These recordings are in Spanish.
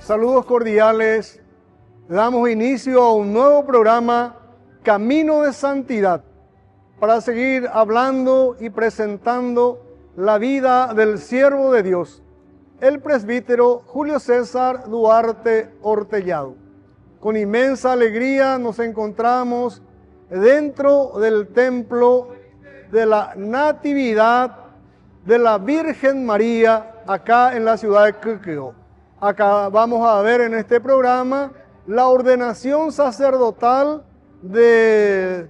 Saludos cordiales. Damos inicio a un nuevo programa, Camino de Santidad, para seguir hablando y presentando la vida del siervo de Dios, el presbítero Julio César Duarte Ortellado. Con inmensa alegría nos encontramos dentro del templo de la Natividad de la Virgen María, acá en la ciudad de Quequeo. Acá vamos a ver en este programa la ordenación sacerdotal del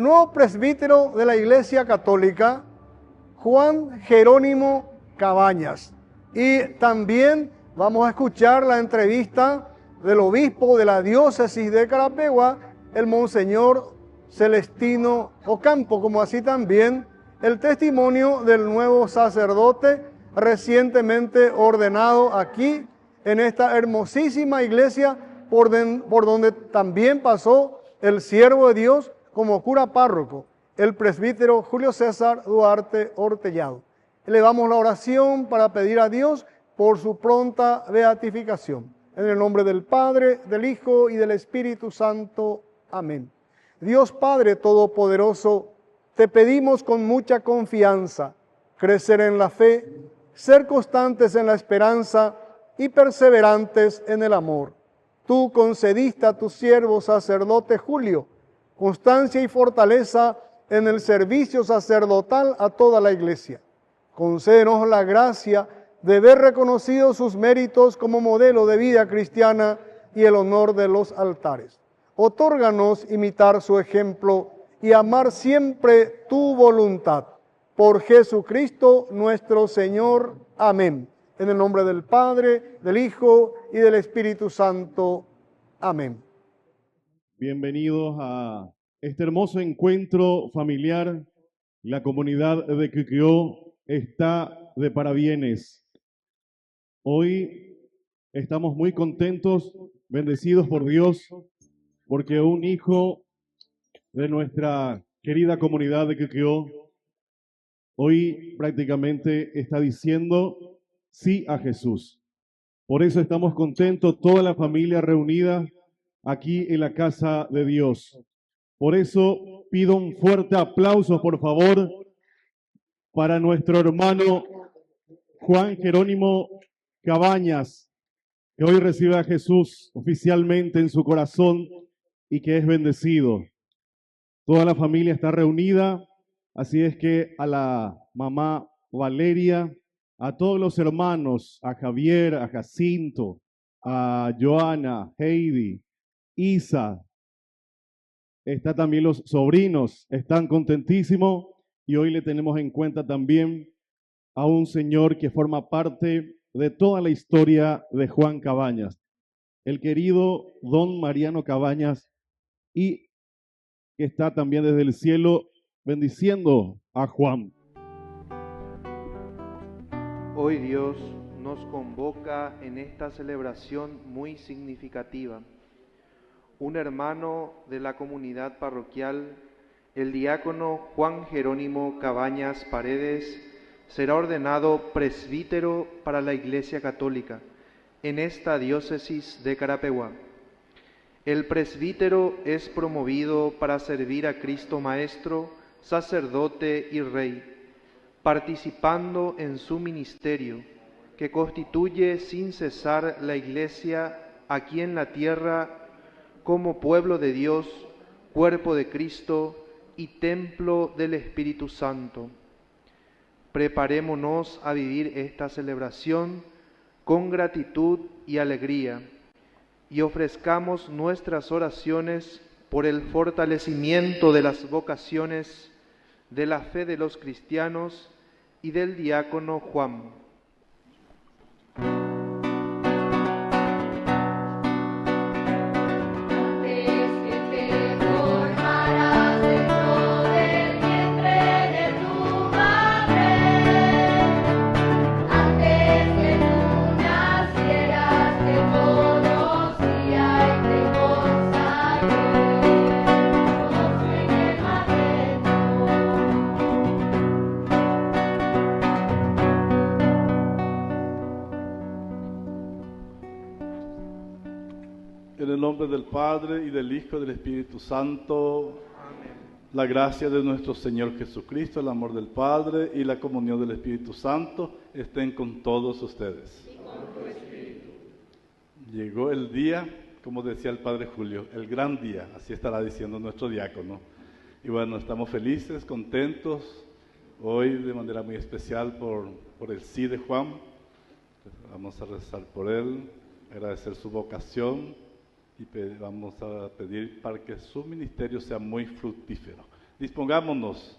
nuevo presbítero de la Iglesia Católica, Juan Jerónimo Cabañas. Y también vamos a escuchar la entrevista del obispo de la diócesis de Carapeguá, el Monseñor Celestino Ocampo, como así también el testimonio del nuevo sacerdote recientemente ordenado aquí en esta hermosísima iglesia por donde también pasó el siervo de Dios como cura párroco, el presbítero Julio César Duarte Ortellado. Elevamos la oración para pedir a Dios por su pronta beatificación. En el nombre del Padre, del Hijo y del Espíritu Santo. Amén. Dios Padre Todopoderoso, te pedimos con mucha confianza crecer en la fe, ser constantes en la esperanza y perseverantes en el amor. Tú concediste a tu siervo sacerdote Julio constancia y fortaleza en el servicio sacerdotal a toda la Iglesia. Concédenos la gracia de ver reconocidos sus méritos como modelo de vida cristiana y el honor de los altares. Otórganos imitar su ejemplo y amar siempre tu voluntad. Por Jesucristo nuestro Señor. Amén. En el nombre del Padre, del Hijo y del Espíritu Santo. Amén. Bienvenidos a este hermoso encuentro familiar. La comunidad de Quequeo está de parabienes. Hoy estamos muy contentos, bendecidos por Dios, porque un hijo de nuestra querida comunidad de Quequeo hoy prácticamente está diciendo sí a Jesús. Por eso estamos contentos, toda la familia reunida aquí en la casa de Dios. Por eso pido un fuerte aplauso, por favor, para nuestro hermano Juan Jerónimo Cabañas, que hoy recibe a Jesús oficialmente en su corazón y que es bendecido. Toda la familia está reunida, así es que a la mamá Valeria, a todos los hermanos, a Javier, a Jacinto, a Joana, Heidi, Isa, está también los sobrinos, están contentísimos y hoy le tenemos en cuenta también a un señor que forma parte de toda la historia de Juan Cabañas, el querido don Mariano Cabañas, y que está también desde el cielo bendiciendo a Juan. Hoy Dios nos convoca en esta celebración muy significativa. Un hermano de la comunidad parroquial, el diácono Juan Jerónimo Cabañas Paredes, será ordenado presbítero para la Iglesia Católica en esta diócesis de Carapeguá. El presbítero es promovido para servir a Cristo Maestro, sacerdote y Rey, participando en su ministerio, que constituye sin cesar la Iglesia aquí en la tierra como pueblo de Dios, cuerpo de Cristo y templo del Espíritu Santo. Preparémonos a vivir esta celebración con gratitud y alegría y ofrezcamos nuestras oraciones por el fortalecimiento de las vocaciones, de la fe de los cristianos y del diácono Juan. En el nombre del Padre, y del Hijo, y del Espíritu Santo. Amén. La gracia de nuestro Señor Jesucristo, el amor del Padre y la comunión del Espíritu Santo estén con todos ustedes. Y con tu espíritu. Llegó el día, como decía el Padre Julio, el gran día, así estará diciendo nuestro diácono. Y bueno, estamos felices, contentos, hoy de manera muy especial por el sí de Juan. Vamos a rezar por él, agradecer su vocación y vamos a pedir para que su ministerio sea muy fructífero. Dispongámonos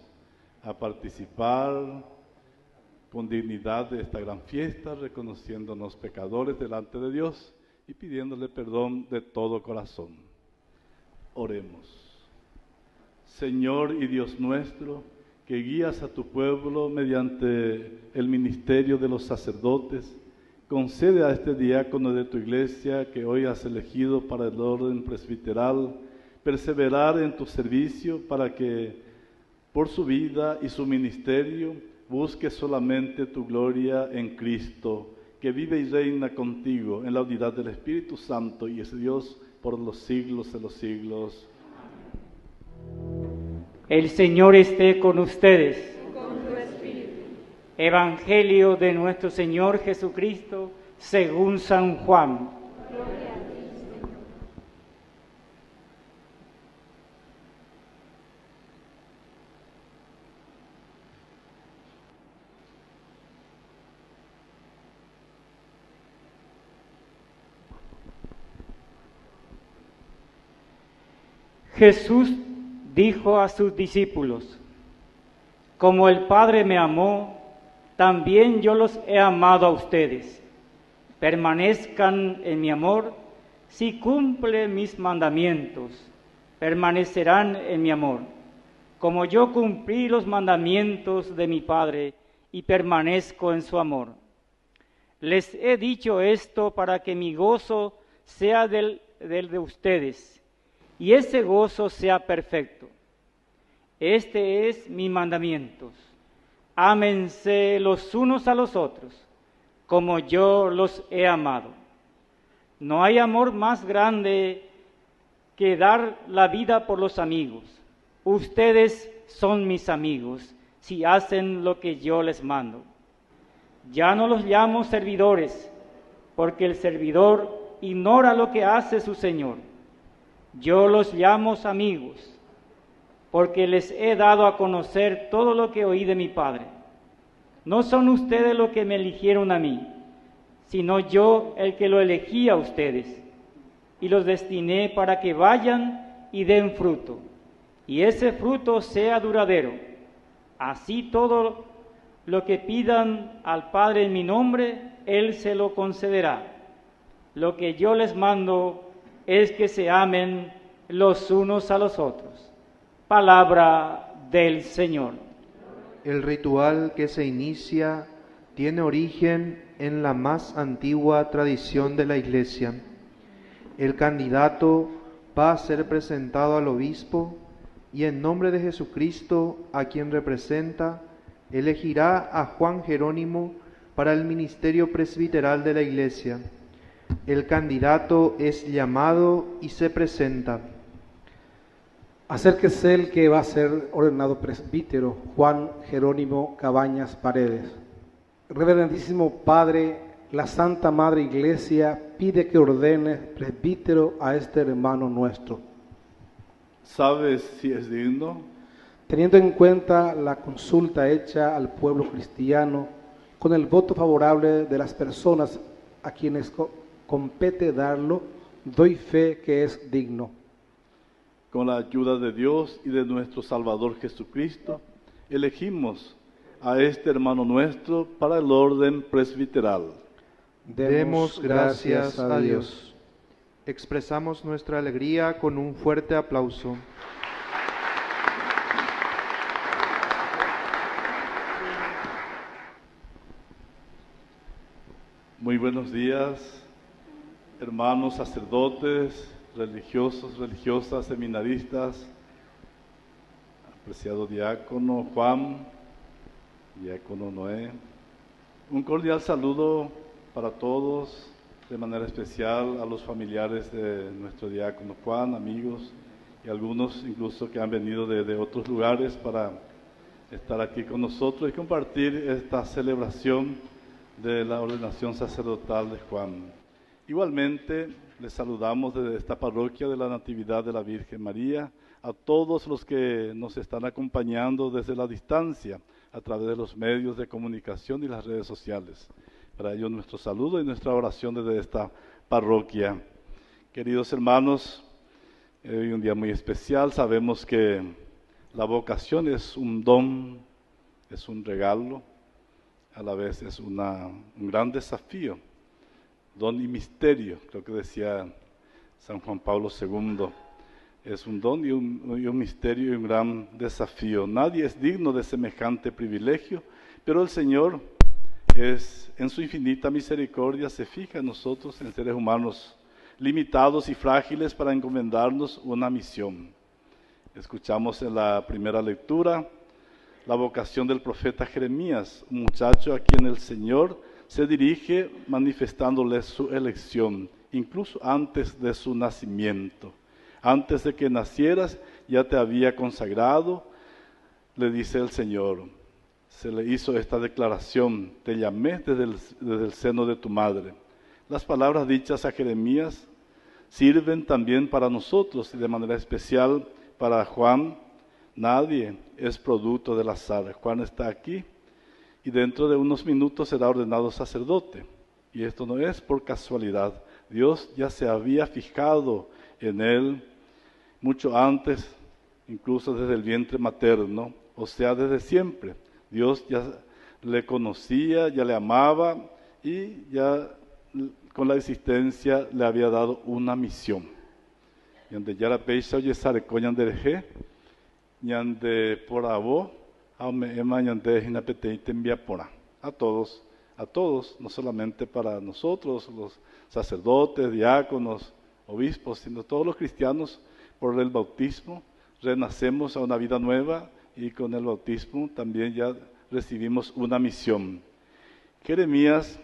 a participar con dignidad de esta gran fiesta, reconociéndonos pecadores delante de Dios y pidiéndole perdón de todo corazón. Oremos. Señor y Dios nuestro, que guías a tu pueblo mediante el ministerio de los sacerdotes, concede a este diácono de tu iglesia que hoy has elegido para el orden presbiteral perseverar en tu servicio para que por su vida y su ministerio busque solamente tu gloria en Cristo, que vive y reina contigo en la unidad del Espíritu Santo y es Dios por los siglos de los siglos. El Señor esté con ustedes. Evangelio de nuestro Señor Jesucristo según San Juan. Gloria a ti, Señor. Jesús dijo a sus discípulos: como el Padre me amó, también yo los he amado a ustedes. Permanezcan en mi amor. Si cumplen mis mandamientos, permanecerán en mi amor. Como yo cumplí los mandamientos de mi Padre y permanezco en su amor. Les he dicho esto para que mi gozo sea del de ustedes y ese gozo sea perfecto. Este es mi mandamiento: ámense los unos a los otros, como yo los he amado. No hay amor más grande que dar la vida por los amigos. Ustedes son mis amigos, si hacen lo que yo les mando. Ya no los llamo servidores, porque el servidor ignora lo que hace su Señor. Yo los llamo amigos, porque les he dado a conocer todo lo que oí de mi Padre. No son ustedes los que me eligieron a mí, sino yo el que lo elegí a ustedes, y los destiné para que vayan y den fruto, y ese fruto sea duradero. Así todo lo que pidan al Padre en mi nombre, Él se lo concederá. Lo que yo les mando es que se amen los unos a los otros. Palabra del Señor. El ritual que se inicia tiene origen en la más antigua tradición de la Iglesia. El candidato va a ser presentado al obispo y en nombre de Jesucristo, a quien representa, elegirá a Juan Jerónimo para el ministerio presbiteral de la Iglesia. El candidato es llamado y se presenta. Acérquese el que va a ser ordenado presbítero, Juan Jerónimo Cabañas Paredes. Reverendísimo Padre, la Santa Madre Iglesia pide que ordene presbítero a este hermano nuestro. ¿Sabes si es digno? Teniendo en cuenta la consulta hecha al pueblo cristiano, con el voto favorable de las personas a quienes compete darlo, doy fe que es digno. Con la ayuda de Dios y de nuestro Salvador Jesucristo, elegimos a este hermano nuestro para el orden presbiteral. Demos gracias a Dios. Expresamos nuestra alegría con un fuerte aplauso. Muy buenos días, hermanos sacerdotes, religiosos, religiosas, seminaristas, apreciado diácono Juan, diácono Noé. Un cordial saludo para todos de manera especial a los familiares de nuestro diácono Juan, amigos y algunos incluso que han venido de otros lugares para estar aquí con nosotros y compartir esta celebración de la ordenación sacerdotal de Juan. Igualmente, les saludamos desde esta parroquia de la Natividad de la Virgen María, a todos los que nos están acompañando desde la distancia, a través de los medios de comunicación y las redes sociales. Para ello, nuestro saludo y nuestra oración desde esta parroquia. Queridos hermanos, hoy un día muy especial. Sabemos que la vocación es un don, es un regalo, a la vez es un gran desafío, don y misterio, creo que decía San Juan Pablo II. Es un don y un misterio y un gran desafío. Nadie es digno de semejante privilegio, pero el Señor en su infinita misericordia se fija en nosotros, en seres humanos limitados y frágiles, para encomendarnos una misión. Escuchamos en la primera lectura la vocación del profeta Jeremías, un muchacho a quien el Señor se dirige manifestándole su elección, incluso antes de su nacimiento. Antes de que nacieras ya te había consagrado, le dice el Señor. Se le hizo esta declaración: te llamé desde el seno de tu madre. Las palabras dichas a Jeremías sirven también para nosotros y de manera especial para Juan. Nadie es producto del azar. Juan está aquí y dentro de unos minutos será ordenado sacerdote. Y esto no es por casualidad. Dios ya se había fijado en él mucho antes, incluso desde el vientre materno, o sea, desde siempre. Dios ya le conocía, ya le amaba y ya con la existencia le había dado una misión. Yande yara peisa oye sare coñan dereje, yande por abo, aume ema yande hinapete tembia pora. A todos, no solamente para nosotros, los sacerdotes, diáconos, obispos, sino todos los cristianos. Por el bautismo renacemos a una vida nueva y con el bautismo también ya recibimos una misión. Jeremías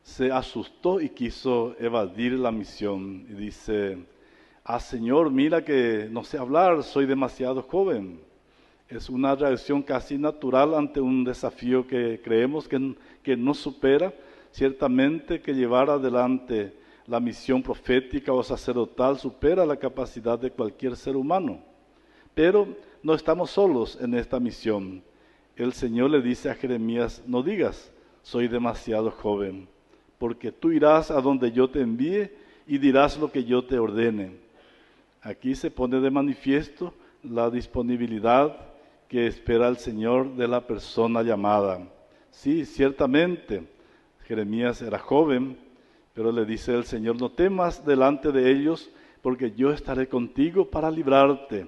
se asustó y quiso evadir la misión y dice: Señor, mira que no sé hablar, soy demasiado joven. Es una reacción casi natural ante un desafío que creemos que no supera. Ciertamente que llevar adelante la misión profética o sacerdotal supera la capacidad de cualquier ser humano. Pero no estamos solos en esta misión. El Señor le dice a Jeremías: no digas, soy demasiado joven, porque tú irás a donde yo te envíe y dirás lo que yo te ordene. Aquí se pone de manifiesto la disponibilidad que espera el Señor de la persona llamada. Sí, ciertamente, Jeremías era joven, pero le dice el Señor: no temas delante de ellos, porque yo estaré contigo para librarte.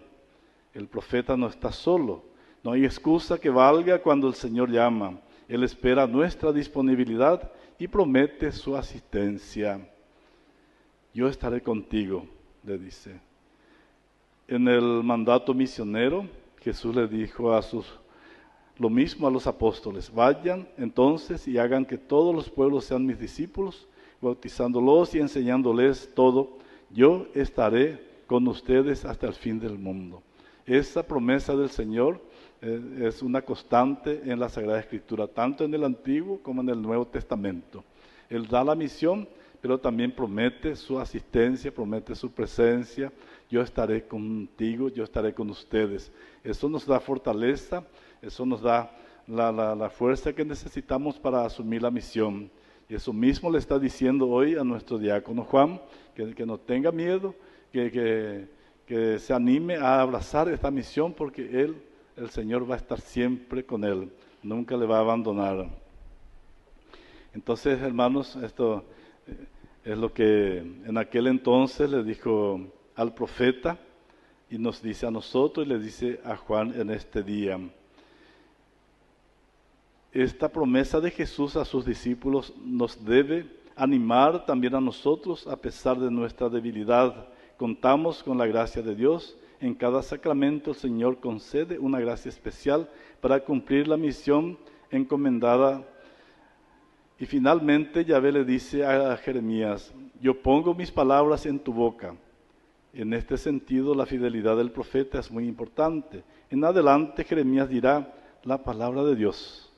El profeta no está solo, no hay excusa que valga cuando el Señor llama. Él espera nuestra disponibilidad y promete su asistencia. Yo estaré contigo, le dice. En el mandato misionero, Jesús le dijo lo mismo a los apóstoles: vayan entonces y hagan que todos los pueblos sean mis discípulos, bautizándolos y enseñándoles todo. Yo estaré con ustedes hasta el fin del mundo. Esa promesa del Señor es una constante en la Sagrada Escritura, tanto en el Antiguo como en el Nuevo Testamento. Él da la misión, pero también promete su asistencia, promete su presencia. Yo estaré contigo, yo estaré con ustedes. Eso nos da fortaleza, eso nos da la fuerza que necesitamos para asumir la misión. Y eso mismo le está diciendo hoy a nuestro diácono Juan, que no tenga miedo, que se anime a abrazar esta misión, porque el Señor va a estar siempre con él, nunca le va a abandonar. Entonces, hermanos, esto es lo que en aquel entonces le dijo al profeta y nos dice a nosotros y le dice a Juan en este día. Esta promesa de Jesús a sus discípulos nos debe animar también a nosotros a pesar de nuestra debilidad. Contamos con la gracia de Dios. En cada sacramento el Señor concede una gracia especial para cumplir la misión encomendada Y finalmente Yahvé le dice a Jeremías, yo pongo mis palabras en tu boca. En este sentido, la fidelidad del profeta es muy importante. En adelante, Jeremías dirá la palabra de Dios.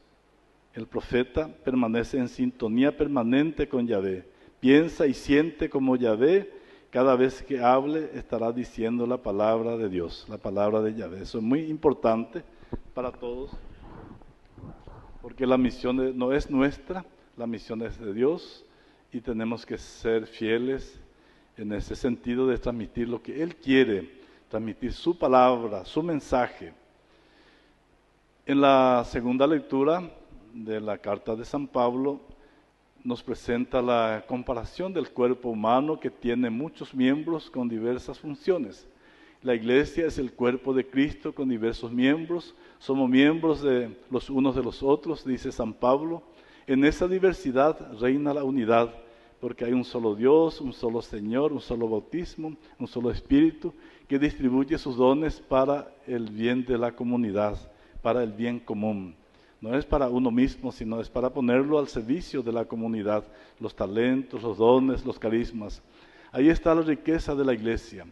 El profeta permanece en sintonía permanente con Yahvé. Piensa y siente como Yahvé. Cada vez que hable, estará diciendo la palabra de Dios, la palabra de Yahvé. Eso es muy importante para todos, porque la misión no es nuestra, la misión es de Dios, y tenemos que ser fieles en ese sentido de transmitir lo que Él quiere, transmitir su palabra, su mensaje. En la segunda lectura de la carta de San Pablo, nos presenta la comparación del cuerpo humano que tiene muchos miembros con diversas funciones. La iglesia es el cuerpo de Cristo con diversos miembros, somos miembros de los unos de los otros, dice San Pablo. En esa diversidad reina la unidad, porque hay un solo Dios, un solo Señor, un solo bautismo, un solo Espíritu, que distribuye sus dones para el bien de la comunidad, para el bien común. No es para uno mismo, sino es para ponerlo al servicio de la comunidad, los talentos, los dones, los carismas. Ahí está la riqueza de la iglesia.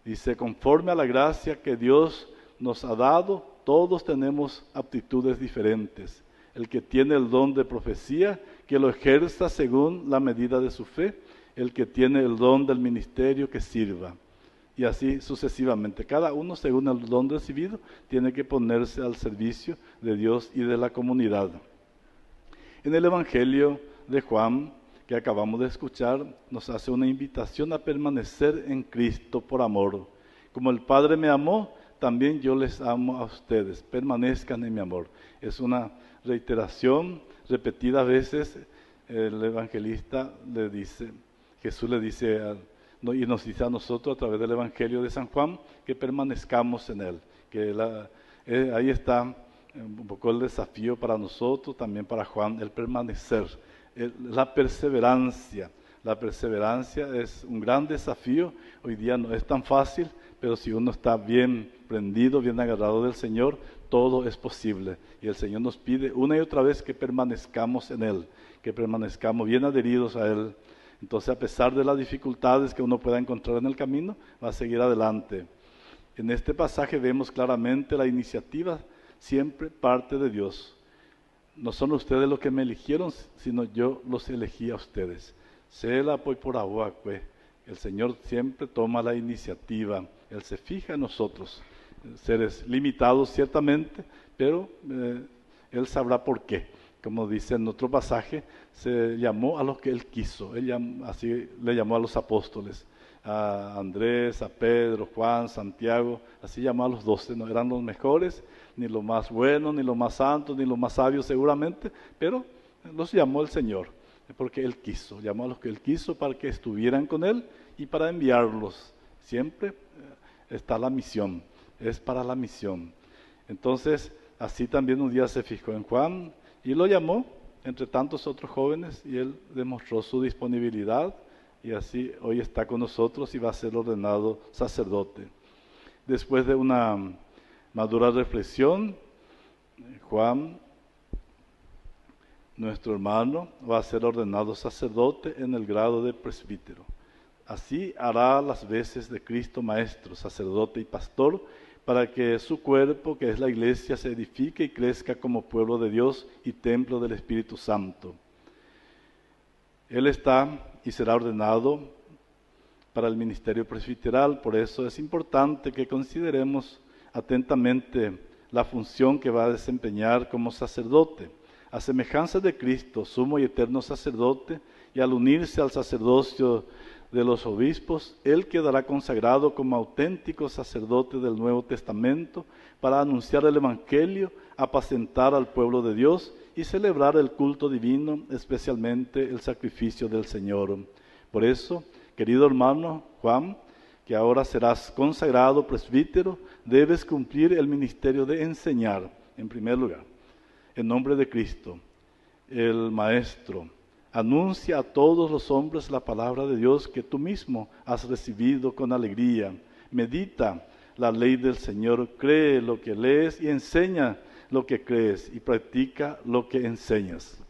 Dice, conforme a la gracia que Dios nos ha dado, todos tenemos aptitudes diferentes. El que tiene el don de profecía, que lo ejerza según la medida de su fe. El que tiene el don del ministerio, que sirva. Y así sucesivamente. Cada uno, según el don recibido, tiene que ponerse al servicio de Dios y de la comunidad. En el Evangelio de Juan, que acabamos de escuchar, nos hace una invitación a permanecer en Cristo por amor. Como el Padre me amó, también yo les amo a ustedes. Permanezcan en mi amor. Es una reiteración repetida veces. El evangelista le dice, Jesús le dice y nos dice a nosotros a través del Evangelio de San Juan que permanezcamos en Él. Ahí está un poco el desafío para nosotros, también para Juan, el permanecer, la perseverancia. La perseverancia es un gran desafío, hoy día no es tan fácil, pero si uno está bien prendido, bien agarrado del Señor, todo es posible. Y el Señor nos pide una y otra vez que permanezcamos en Él, que permanezcamos bien adheridos a Él. Entonces, a pesar de las dificultades que uno pueda encontrar en el camino, va a seguir adelante. En este pasaje vemos claramente la iniciativa siempre parte de Dios. No son ustedes los que me eligieron, sino yo los elegí a ustedes. Sela pues por agua, pues. El Señor siempre toma la iniciativa. Él se fija en nosotros, seres limitados ciertamente, pero Él sabrá por qué. Como dice en otro pasaje, se llamó a los que Él quiso. Así le llamó a los apóstoles, a Andrés, a Pedro, Juan, Santiago, así llamó a los 12. No eran los mejores, ni los más buenos, ni los más santos, ni los más sabios seguramente, pero los llamó el Señor, porque Él quiso. Llamó a los que Él quiso para que estuvieran con Él y para enviarlos. Siempre está la misión, es para la misión. Entonces, así también un día se fijó en Juan, y lo llamó entre tantos otros jóvenes y él demostró su disponibilidad y así hoy está con nosotros y va a ser ordenado sacerdote. Después de una madura reflexión, Juan, nuestro hermano, va a ser ordenado sacerdote en el grado de presbítero. Así hará las veces de Cristo Maestro, sacerdote y pastor, para que su cuerpo, que es la iglesia, se edifique y crezca como pueblo de Dios y templo del Espíritu Santo. Él está y será ordenado para el ministerio presbiteral, por eso es importante que consideremos atentamente la función que va a desempeñar como sacerdote. A semejanza de Cristo, sumo y eterno sacerdote, y al unirse al sacerdocio de los obispos, él quedará consagrado como auténtico sacerdote del Nuevo Testamento para anunciar el Evangelio, apacentar al pueblo de Dios y celebrar el culto divino, especialmente el sacrificio del Señor. Por eso, querido hermano Juan, que ahora serás consagrado presbítero, debes cumplir el ministerio de enseñar, en primer lugar, en nombre de Cristo, el Maestro. Anuncia a todos los hombres la palabra de Dios que tú mismo has recibido con alegría. Medita la ley del Señor, cree lo que lees y enseña lo que crees y practica lo que enseñas.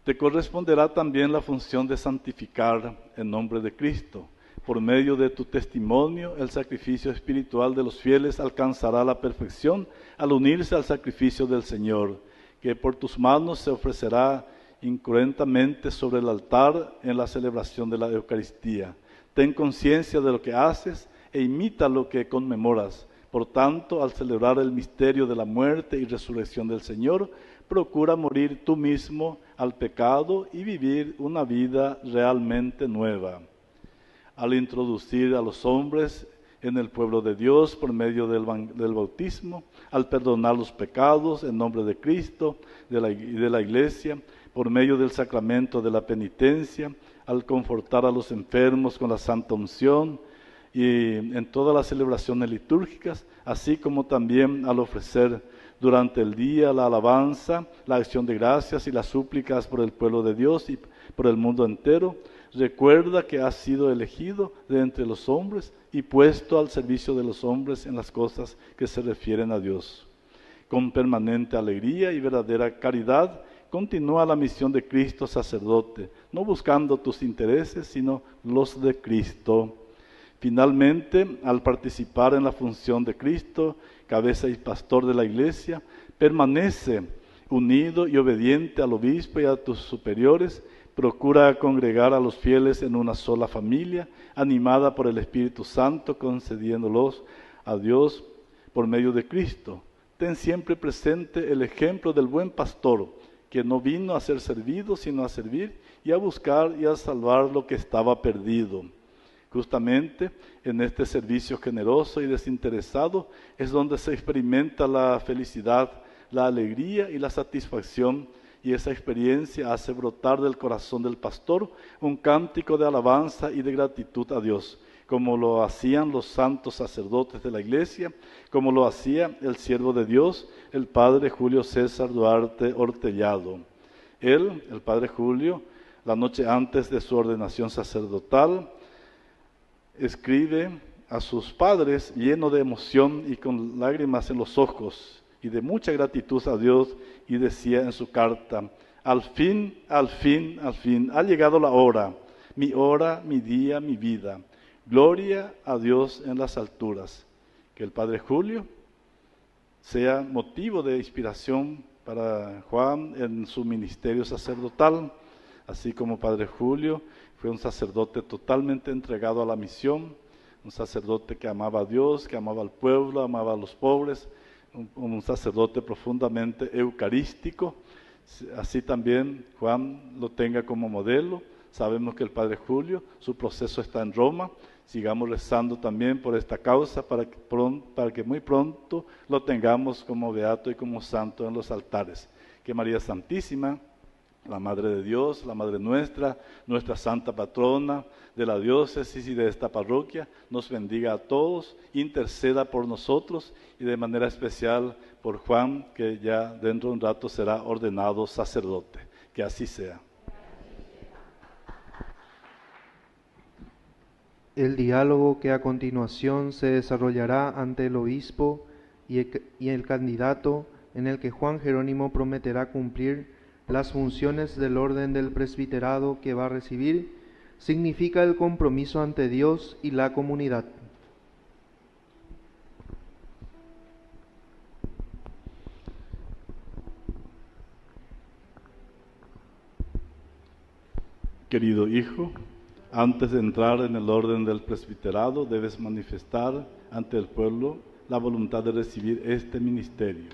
Te corresponderá también la función de santificar en nombre de Cristo. Por medio de tu testimonio, el sacrificio espiritual de los fieles alcanzará la perfección al unirse al sacrificio del Señor, que por tus manos se ofrecerá incruentamente sobre el altar en la celebración de la Eucaristía. Ten conciencia de lo que haces e imita lo que conmemoras. Por tanto, al celebrar el misterio de la muerte y resurrección del Señor, procura morir tú mismo al pecado y vivir una vida realmente nueva. Al introducir a los hombres en el pueblo de Dios por medio del bautismo, al perdonar los pecados en nombre de Cristo y de la Iglesia, por medio del sacramento de la penitencia, al confortar a los enfermos con la santa unción y en todas las celebraciones litúrgicas, así como también al ofrecer durante el día la alabanza, la acción de gracias y las súplicas por el pueblo de Dios y por el mundo entero. Recuerda que has sido elegido de entre los hombres y puesto al servicio de los hombres en las cosas que se refieren a Dios. Con permanente alegría y verdadera caridad, continúa la misión de Cristo sacerdote, no buscando tus intereses, sino los de Cristo. Finalmente, al participar en la función de Cristo, cabeza y pastor de la Iglesia, permanece unido y obediente al obispo y a tus superiores. Procura congregar a los fieles en una sola familia, animada por el Espíritu Santo, concediéndolos a Dios por medio de Cristo. Ten siempre presente el ejemplo del buen pastor, que no vino a ser servido, sino a servir y a buscar y a salvar lo que estaba perdido. Justamente en este servicio generoso y desinteresado es donde se experimenta la felicidad, la alegría y la satisfacción, y esa experiencia hace brotar del corazón del pastor un cántico de alabanza y de gratitud a Dios, como lo hacían los santos sacerdotes de la Iglesia, como lo hacía el siervo de Dios, el padre Julio César Duarte Hortellado. Él, el padre Julio, la noche antes de su ordenación sacerdotal, escribe a sus padres lleno de emoción y con lágrimas en los ojos y de mucha gratitud a Dios, y decía en su carta: al fin, ha llegado la hora, mi día, mi vida. Gloria a Dios en las alturas. Que el Padre Julio sea motivo de inspiración para Juan en su ministerio sacerdotal, así como Padre Julio fue un sacerdote totalmente entregado a la misión, un sacerdote que amaba a Dios, que amaba al pueblo, amaba a los pobres, un sacerdote profundamente eucarístico. Así también Juan lo tenga como modelo. Sabemos que el Padre Julio, su proceso está en Roma. Sigamos rezando también por esta causa para que muy pronto lo tengamos como beato y como santo en los altares. Que María Santísima, la Madre de Dios, la Madre nuestra, nuestra santa patrona de la diócesis y de esta parroquia, nos bendiga a todos, interceda por nosotros y de manera especial por Juan, que ya dentro de un rato será ordenado sacerdote. Que así sea. El diálogo que a continuación se desarrollará ante el obispo y el candidato, en el que Juan Jerónimo prometerá cumplir las funciones del orden del presbiterado que va a recibir, significa el compromiso ante Dios y la comunidad. Querido hijo, antes de entrar en el orden del presbiterado, debes manifestar ante el pueblo la voluntad de recibir este ministerio.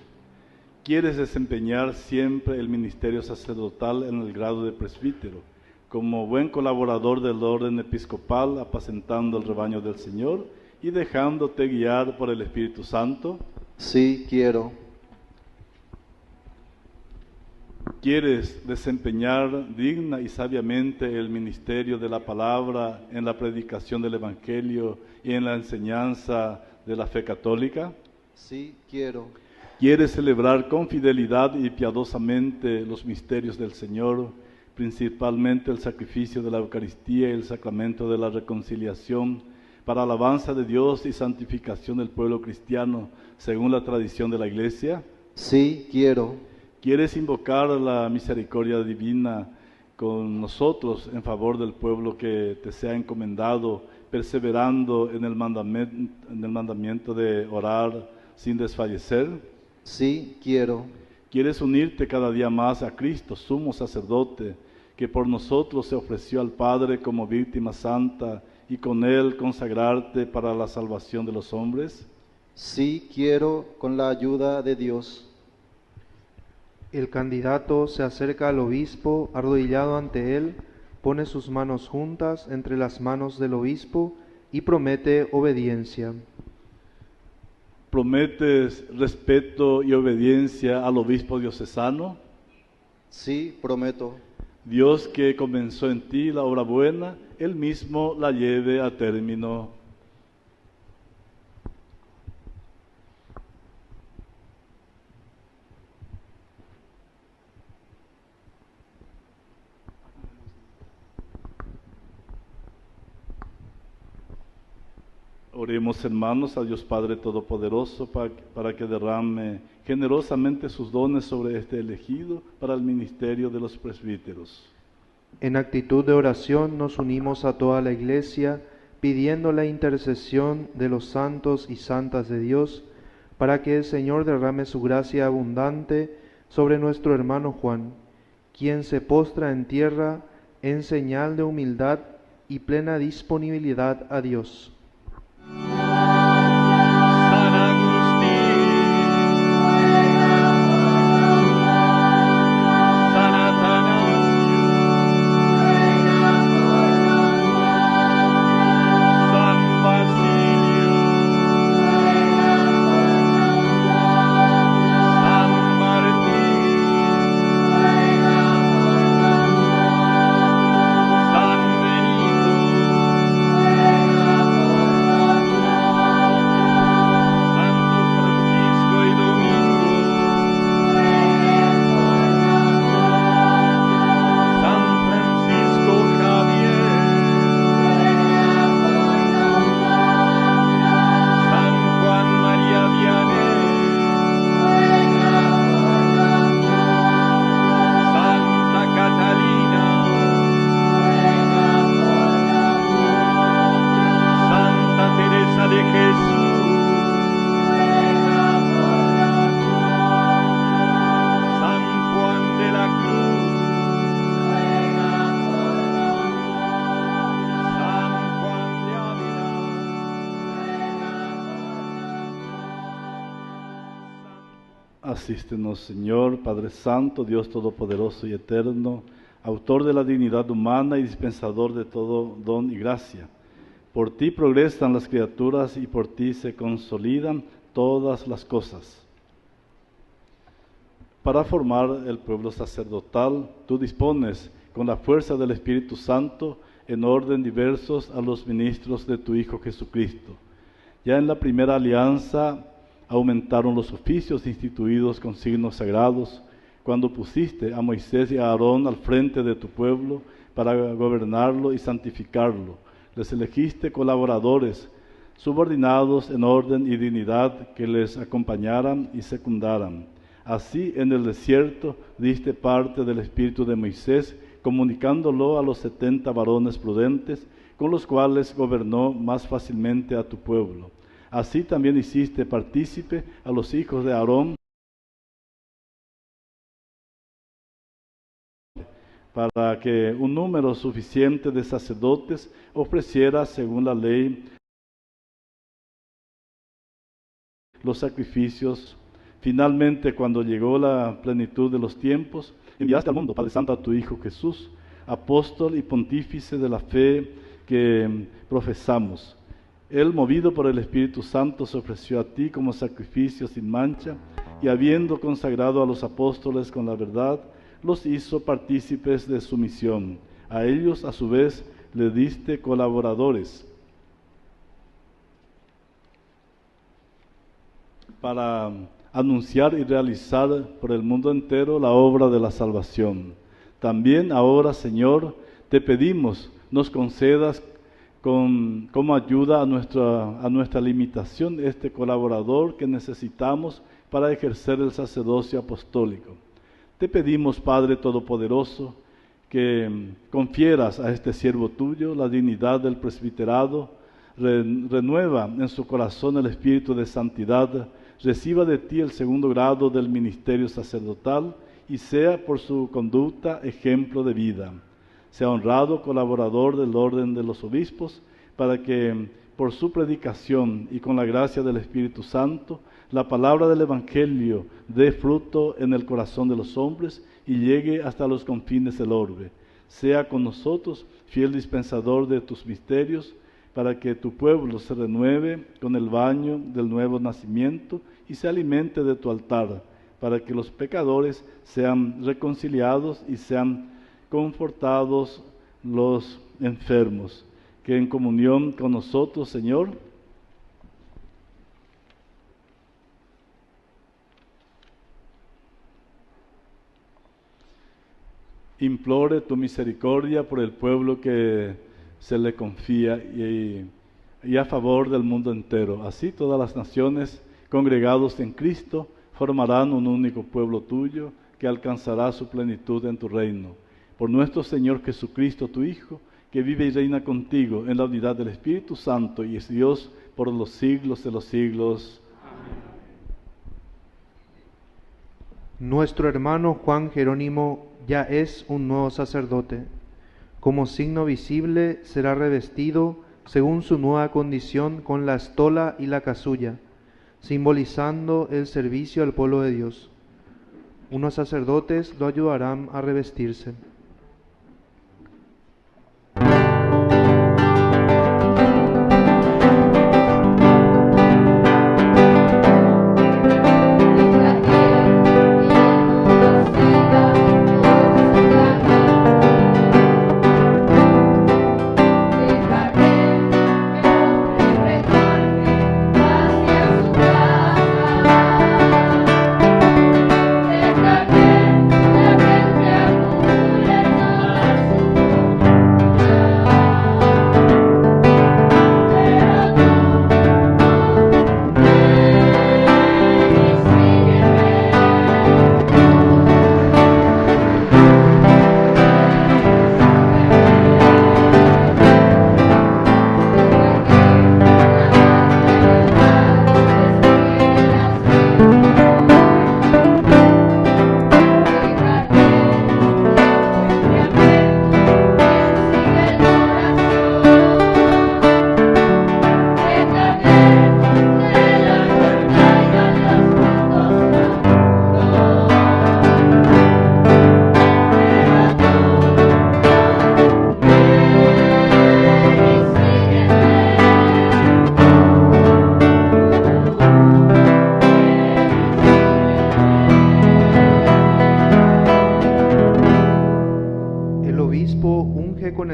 ¿Quieres desempeñar siempre el ministerio sacerdotal en el grado de presbítero, como buen colaborador del orden episcopal, apacentando el rebaño del Señor y dejándote guiar por el Espíritu Santo? Sí, quiero. ¿Quieres desempeñar digna y sabiamente el ministerio de la palabra en la predicación del Evangelio y en la enseñanza de la fe católica? Sí, quiero. ¿Quieres celebrar con fidelidad y piadosamente los misterios del Señor, principalmente el sacrificio de la Eucaristía y el sacramento de la reconciliación, para alabanza de Dios y santificación del pueblo cristiano, según la tradición de la Iglesia? Sí, quiero. ¿Quieres invocar la misericordia divina con nosotros en favor del pueblo que te sea encomendado, perseverando en el mandamiento de orar sin desfallecer? Sí, quiero. ¿Quieres unirte cada día más a Cristo, sumo sacerdote, que por nosotros se ofreció al Padre como víctima santa, y con Él consagrarte para la salvación de los hombres? Sí, quiero, con la ayuda de Dios. El candidato se acerca al obispo, arrodillado ante él, pone sus manos juntas entre las manos del obispo y promete obediencia. ¿Prometes respeto y obediencia al obispo diocesano? Sí, prometo. Dios, que comenzó en ti la obra buena, Él mismo la lleve a término. Oremos, hermanos, a Dios Padre Todopoderoso para que derrame generosamente sus dones sobre este elegido para el ministerio de los presbíteros. En actitud de oración nos unimos a toda la Iglesia, pidiendo la intercesión de los santos y santas de Dios, para que el Señor derrame su gracia abundante sobre nuestro hermano Juan, quien se postra en tierra en señal de humildad y plena disponibilidad a Dios. San Agustín, San Atanasio, San Basilio, San Martín, San Benito, Santo Francisco y Domingo, San Francisco Javier, San Juan María Vianney, Santa Catalina, Santa Teresa de Jesús, San Juan de la Cruz, San Juan de Ávila, Asístenos, Señor, Padre Santo, Dios Todopoderoso y Eterno, autor de la dignidad humana y dispensador de todo don y gracia. Por ti progresan las criaturas y por ti se consolidan todas las cosas. Para formar el pueblo sacerdotal, tú dispones con la fuerza del Espíritu Santo en orden diversos a los ministros de tu Hijo Jesucristo. Ya en la primera alianza aumentaron los oficios instituidos con signos sagrados, cuando pusiste a Moisés y a Aarón al frente de tu pueblo para gobernarlo y santificarlo. Les elegiste colaboradores, subordinados en orden y dignidad, que les acompañaran y secundaran. Así en el desierto diste parte del espíritu de Moisés, comunicándolo a los 70 varones prudentes, con los cuales gobernó más fácilmente a tu pueblo. Así también hiciste partícipe a los hijos de Aarón, para que un número suficiente de sacerdotes ofreciera según la ley los sacrificios. Finalmente, cuando llegó la plenitud de los tiempos, enviaste al mundo, Padre Santo, a tu Hijo Jesús, apóstol y pontífice de la fe que profesamos. Él, movido por el Espíritu Santo, se ofreció a ti como sacrificio sin mancha, y habiendo consagrado a los apóstoles con la verdad, los hizo partícipes de su misión. A ellos, a su vez, le diste colaboradores para anunciar y realizar por el mundo entero la obra de la salvación. También ahora, Señor, te pedimos, nos concedas como ayuda a nuestra limitación este colaborador que necesitamos para ejercer el sacerdocio apostólico. Te pedimos, Padre Todopoderoso, que confieras a este siervo tuyo la dignidad del presbiterado, renueva en su corazón el espíritu de santidad, reciba de ti el segundo grado del ministerio sacerdotal y sea por su conducta ejemplo de vida. Sea honrado colaborador del orden de los obispos, para que por su predicación y con la gracia del Espíritu Santo, la palabra del Evangelio dé fruto en el corazón de los hombres y llegue hasta los confines del orbe. Sea con nosotros, fiel dispensador de tus misterios, para que tu pueblo se renueve con el baño del nuevo nacimiento y se alimente de tu altar, para que los pecadores sean reconciliados y sean confortados los enfermos. Que en comunión con nosotros, Señor, implore tu misericordia por el pueblo que se le confía y a favor del mundo entero. Así todas las naciones congregados en Cristo formarán un único pueblo tuyo que alcanzará su plenitud en tu reino. Por nuestro Señor Jesucristo, tu Hijo, que vive y reina contigo en la unidad del Espíritu Santo y es Dios por los siglos de los siglos. Amén. Nuestro hermano Juan Jerónimo ya es un nuevo sacerdote. Como signo visible será revestido según su nueva condición con la estola y la casulla, simbolizando el servicio al pueblo de Dios. Unos sacerdotes lo ayudarán a revestirse.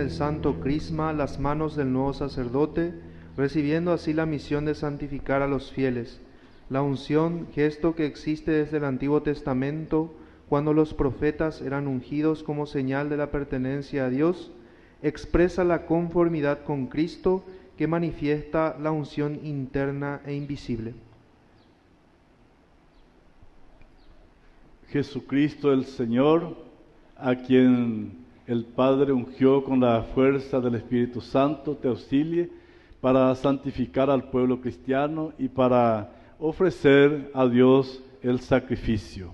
Santo Crisma las manos del nuevo sacerdote, recibiendo así la misión de santificar a los fieles. La unción, gesto que existe desde el Antiguo Testamento, cuando los profetas eran ungidos como señal de la pertenencia a Dios, expresa la conformidad con Cristo que manifiesta la unción interna e invisible. Jesucristo el Señor, a quien el Padre ungió con la fuerza del Espíritu Santo, te auxilie para santificar al pueblo cristiano y para ofrecer a Dios el sacrificio.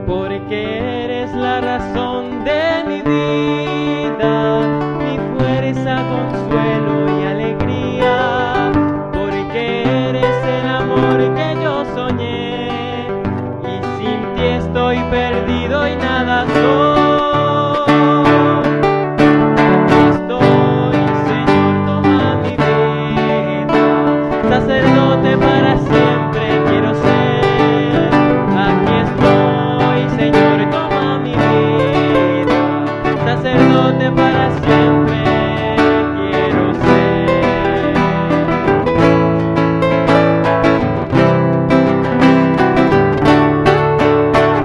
Porque eres la razón de mi vida, mi fuerza, consuelo y alegría, porque eres el amor que yo soñé, y sin ti estoy perdido y nada soy. Aquí estoy, Señor, toma mi vida, sacerdote para siempre quiero ser. Aquí estoy, Señor, toma mi vida, sacerdote para siempre quiero ser.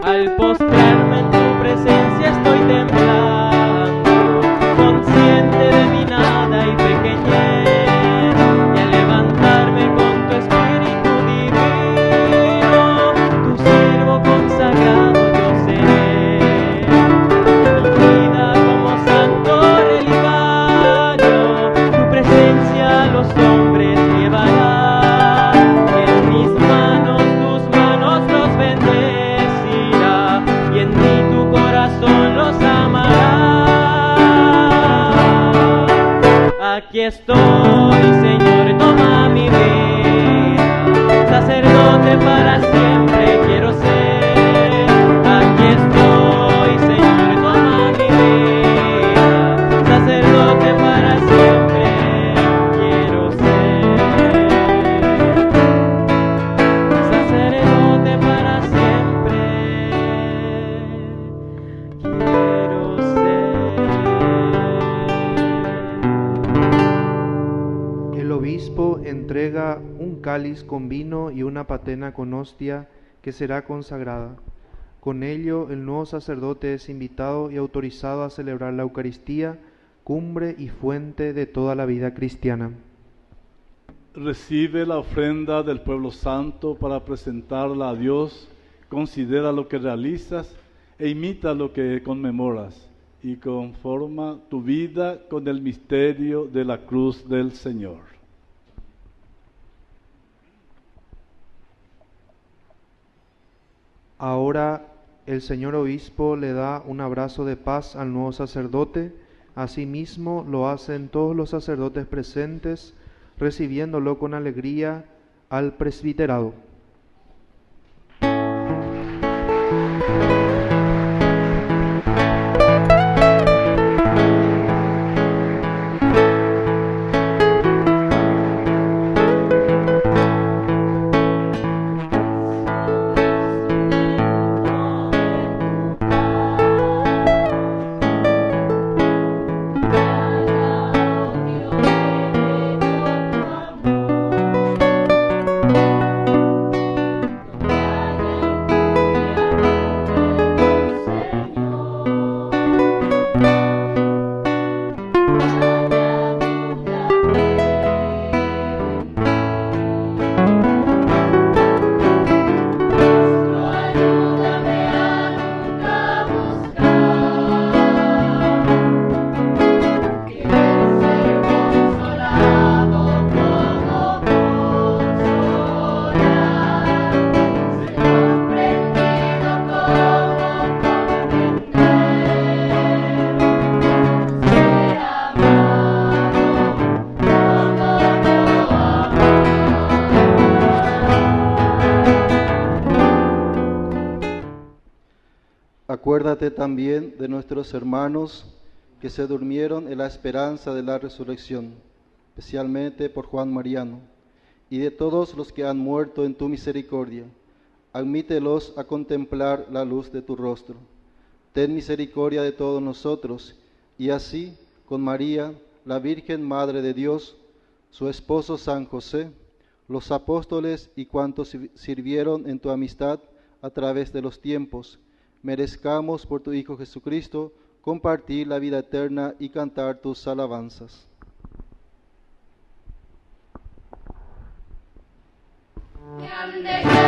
Al postrarme en tu presencia estoy temblando, consciente de mi nada. estoy, Señor, toma mi vida. Sacerdote para siempre quiero ser. Aquí estoy, Señor, toma mi vida. Sacerdote para siempre quiero ser. Sacerdote para siempre quiero ser. El obispo entrega un cáliz con vino y una patena con hostia que será consagrada. Con ello, el nuevo sacerdote es invitado y autorizado a celebrar la Eucaristía, cumbre y fuente de toda la vida cristiana. Recibe la ofrenda del pueblo santo para presentarla a Dios, considera lo que realizas e imita lo que conmemoras, y conforma tu vida con el misterio de la cruz del Señor. Ahora el señor obispo le da un abrazo de paz al nuevo sacerdote. Asimismo lo hacen todos los sacerdotes presentes, recibiéndolo con alegría al presbiterado. Acuérdate también de nuestros hermanos que se durmieron en la esperanza de la resurrección, especialmente por Juan Mariano, y de todos los que han muerto en tu misericordia. Admítelos a contemplar la luz de tu rostro. Ten misericordia de todos nosotros, y así, con María, la Virgen Madre de Dios, su esposo San José, los apóstoles y cuantos sirvieron en tu amistad a través de los tiempos, merezcamos por tu Hijo Jesucristo compartir la vida eterna y cantar tus alabanzas. Thank you.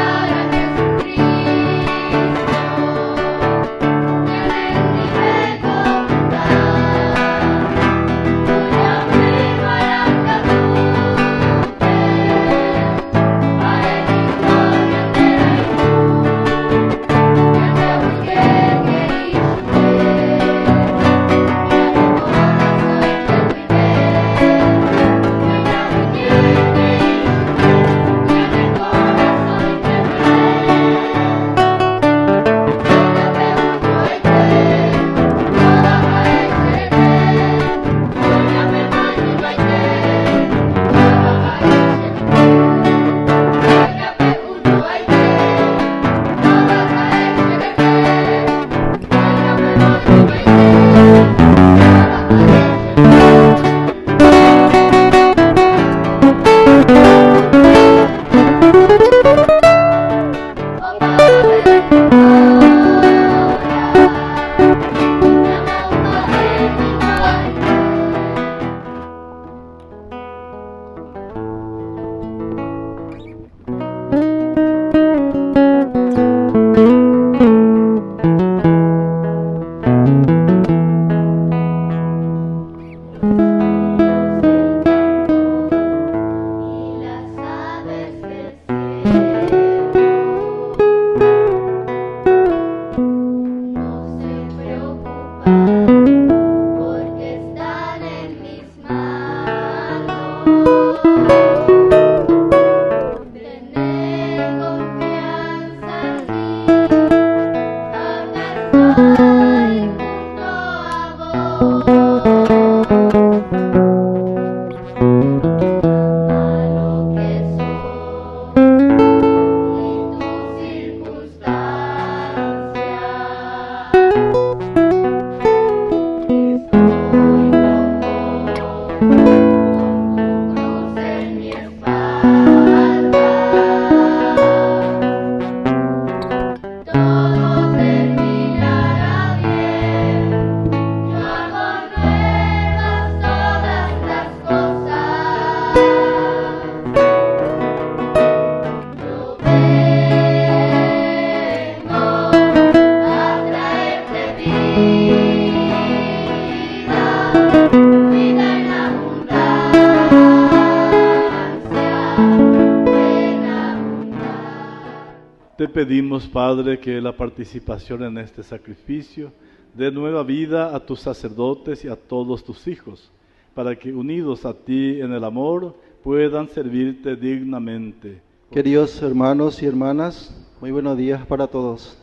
Te pedimos, Padre, que la participación en este sacrificio dé nueva vida a tus sacerdotes y a todos tus hijos, para que unidos a ti en el amor puedan servirte dignamente. Queridos hermanos y hermanas, muy buenos días para todos.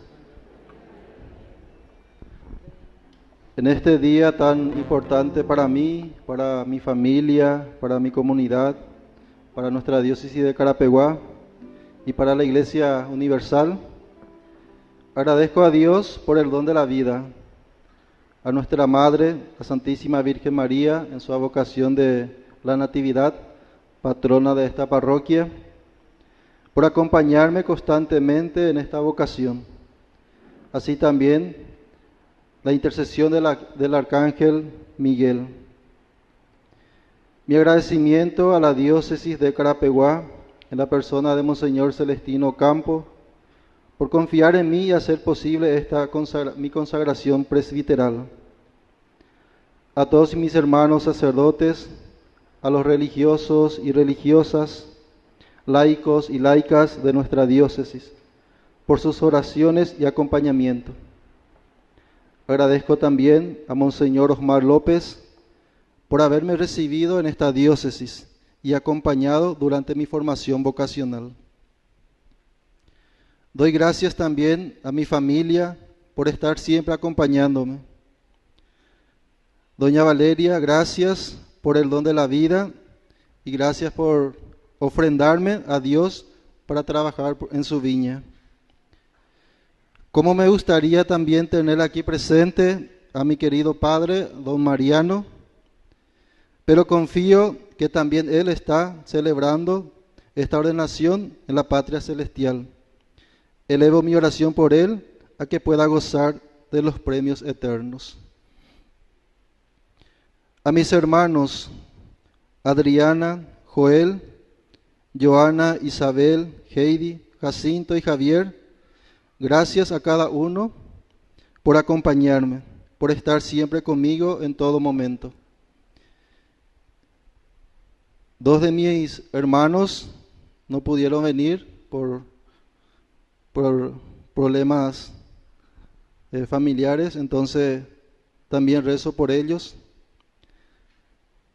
En este día tan importante para mí, para mi familia, para mi comunidad, para nuestra diócesis de Carapeguá y para la Iglesia Universal, agradezco a Dios por el don de la vida, a nuestra Madre, la Santísima Virgen María, en su vocación de la Natividad, patrona de esta parroquia, por acompañarme constantemente en esta vocación. Así también la intercesión del Arcángel Miguel. Mi agradecimiento a la diócesis de Carapeguá, en la persona de Monseñor Celestino Campo, por confiar en mí y hacer posible mi consagración presbiteral. A todos mis hermanos sacerdotes, a los religiosos y religiosas, laicos y laicas de nuestra diócesis, por sus oraciones y acompañamiento. Agradezco también a Monseñor Osmar López por haberme recibido en esta diócesis y acompañado durante mi formación vocacional. Doy gracias también a mi familia por estar siempre acompañándome. Doña Valeria, gracias por el don de la vida y gracias por ofrendarme a Dios para trabajar en su viña. Como me gustaría también tener aquí presente a mi querido padre, don Mariano, pero confío que también él está celebrando esta ordenación en la patria celestial. Elevo mi oración por él a que pueda gozar de los premios eternos. A mis hermanos Adriana, Joel, Joana, Isabel, Heidi, Jacinto y Javier, gracias a cada uno por acompañarme, por estar siempre conmigo en todo momento. Dos de mis hermanos no pudieron venir por problemas familiares, entonces también rezo por ellos.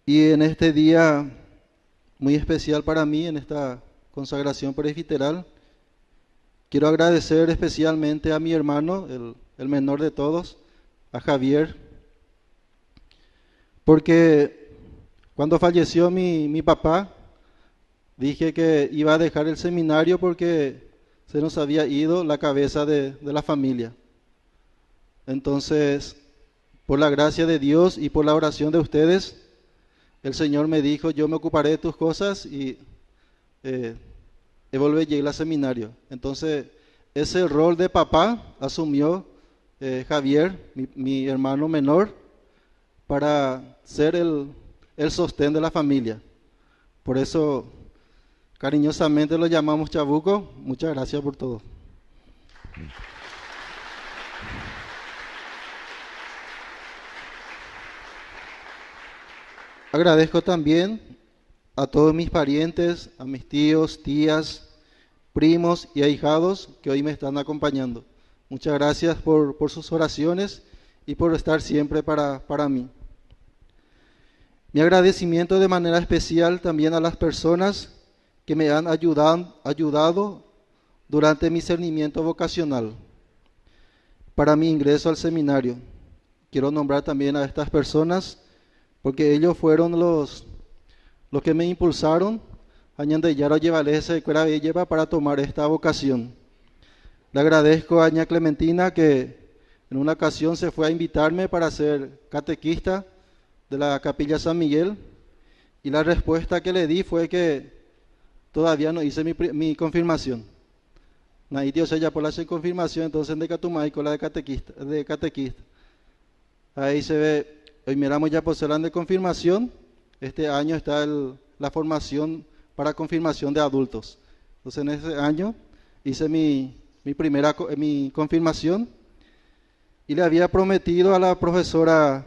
Y en este día muy especial para mí, en esta consagración presbiteral, quiero agradecer especialmente a mi hermano, el menor de todos, a Javier, porque cuando falleció mi papá, dije que iba a dejar el seminario porque se nos había ido la cabeza de la familia. Entonces, por la gracia de Dios y por la oración de ustedes, el Señor me dijo, yo me ocuparé de tus cosas y volveré al seminario. Entonces, ese rol de papá asumió Javier, mi hermano menor, para ser el sostén de la familia. Por eso, cariñosamente lo llamamos Chabuco. Muchas gracias por todo. Agradezco también a todos mis parientes, a mis tíos, tías, primos y ahijados que hoy me están acompañando. Muchas gracias por sus oraciones y por estar siempre para mí. Mi agradecimiento de manera especial también a las personas que me han ayudado durante mi discernimiento vocacional para mi ingreso al seminario. Quiero nombrar también a estas personas porque ellos fueron los que me impulsaron para tomar esta vocación. Le agradezco a ña Clementina que en una ocasión se fue a invitarme para ser catequista de la Capilla San Miguel y la respuesta que le di fue que todavía no hice mi confirmación. Naí Dios ella por la confirmación, entonces de Catumay con la de catequista. Ahí se ve. Hoy miramos ya por ser de confirmación. Este año está la formación para confirmación de adultos. Entonces en ese año hice mi confirmación y le había prometido a la profesora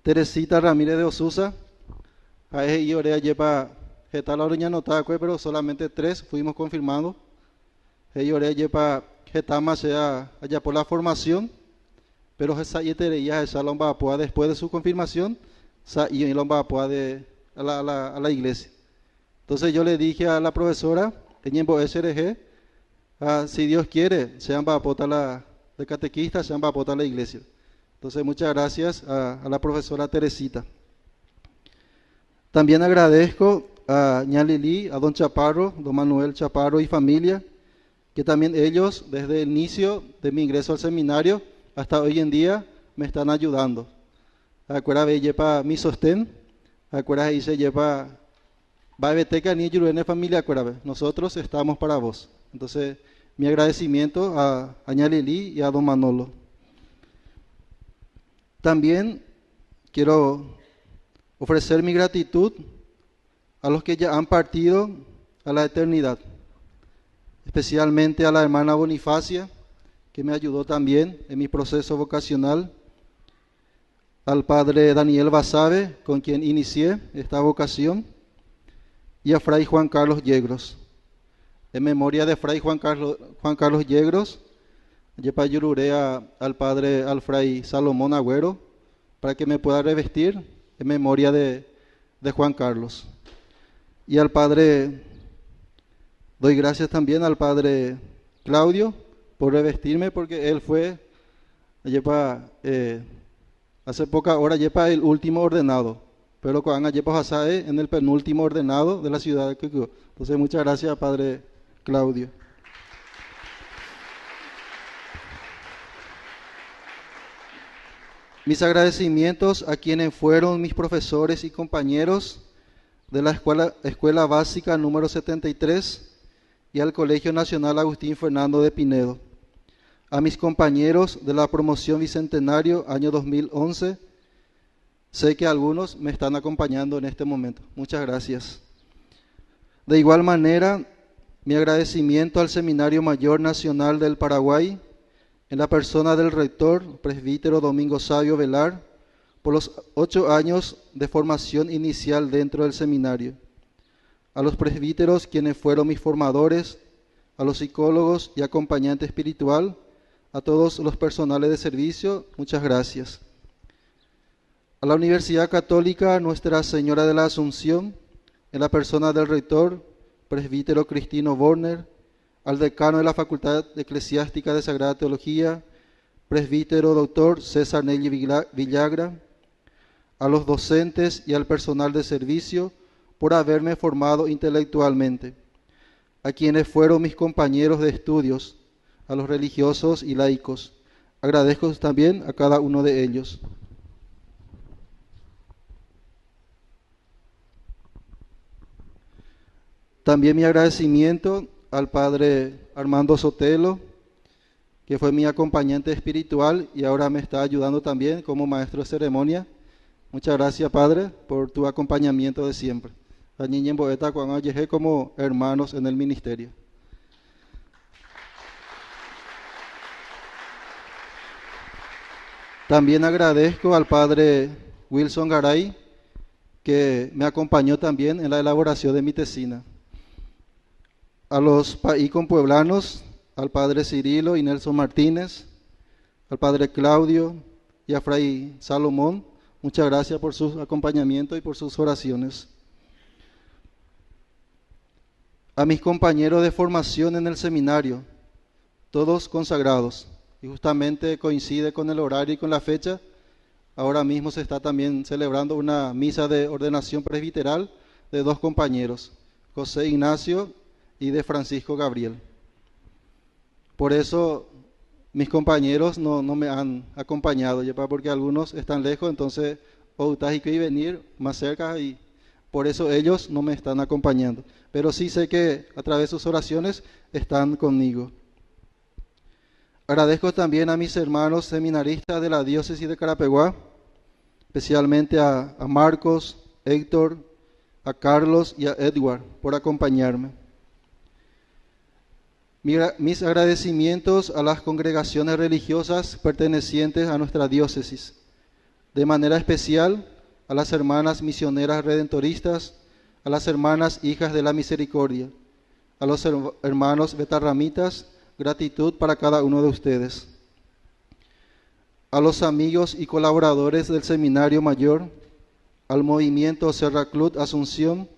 Teresita Ramírez de Osusa, a ella y oré allí para la oriña notada, pero solamente 3 fuimos confirmados. Lloré yepa getama sea allá por la formación, pero esa yetería esa lomba poa después de su confirmación, y lomba poa de a la iglesia. Entonces yo le dije a la profesora, teñembo SRG, si Dios quiere, sean bapota la de catequista, sean bapota la iglesia. Entonces muchas gracias a la profesora Teresita. También agradezco a ña Lili, a don Chaparro, don Manuel Chaparro y familia, que también ellos desde el inicio de mi ingreso al seminario hasta hoy en día me están ayudando. Acuerda ve yepa mi sostén, acuerda dice yepa va beteca ni yurene familia, acuerda nosotros estamos para vos. Entonces mi agradecimiento a ña Lili y a don Manolo. También quiero ofrecer mi gratitud a los que ya han partido a la eternidad, especialmente a la hermana Bonifacia, que me ayudó también en mi proceso vocacional, al padre Daniel Basabe, con quien inicié esta vocación, y a fray Juan Carlos Yegros. En memoria de fray Juan Carlos Yegros, yepa yururé al padre, al fray Salomón Agüero, para que me pueda revestir en memoria de Juan Carlos. Y al padre, doy gracias también al padre Claudio por revestirme, porque él fue, yepa, hace poca hora, yepa el último ordenado, pero cuando yepa hasae en el penúltimo ordenado de la ciudad de Quecú. Entonces muchas gracias, padre Claudio. Mis agradecimientos a quienes fueron mis profesores y compañeros de la Escuela Básica número 73 y al Colegio Nacional Agustín Fernando de Pinedo. A mis compañeros de la promoción Bicentenario año 2011, sé que algunos me están acompañando en este momento. Muchas gracias. De igual manera, mi agradecimiento al Seminario Mayor Nacional del Paraguay, en la persona del rector, presbítero Domingo Sabio Velar, por los 8 años de formación inicial dentro del seminario. A los presbíteros, quienes fueron mis formadores, a los psicólogos y acompañante espiritual, a todos los personales de servicio, muchas gracias. A la Universidad Católica Nuestra Señora de la Asunción, en la persona del rector, presbítero Cristino Borner, al decano de la Facultad Eclesiástica de Sagrada Teología, presbítero doctor César Nelly Villagra, a los docentes y al personal de servicio por haberme formado intelectualmente, a quienes fueron mis compañeros de estudios, a los religiosos y laicos. Agradezco también a cada uno de ellos. También mi agradecimiento al padre Armando Sotelo, que fue mi acompañante espiritual y ahora me está ayudando también como maestro de ceremonia. Muchas gracias, padre, por tu acompañamiento de siempre. A niña en Boeta, cuando llegué como hermanos en el ministerio. También agradezco al padre Wilson Garay, que me acompañó también en la elaboración de mi tesina. A los paicon pueblanos, al padre Cirilo y Nelson Martínez, al padre Claudio y a fray Salomón, muchas gracias por su acompañamiento y por sus oraciones. A mis compañeros de formación en el seminario, todos consagrados, y justamente coincide con el horario y con la fecha. Ahora mismo se está también celebrando una misa de ordenación presbiteral de 2 compañeros, José Ignacio y de Francisco Gabriel. Por eso mis compañeros no me han acompañado, porque algunos están lejos, entonces hay que venir más cerca y por eso ellos no me están acompañando. Pero sí sé que a través de sus oraciones están conmigo. Agradezco también a mis hermanos seminaristas de la diócesis de Carapeguá, especialmente a Marcos, Héctor, a Carlos y a Edward por acompañarme. Mis agradecimientos a las congregaciones religiosas pertenecientes a nuestra diócesis, de manera especial a las hermanas misioneras redentoristas, a las hermanas hijas de la misericordia, a los hermanos betarramitas, gratitud para cada uno de ustedes. A los amigos y colaboradores del Seminario Mayor, al movimiento Serra Club Asunción,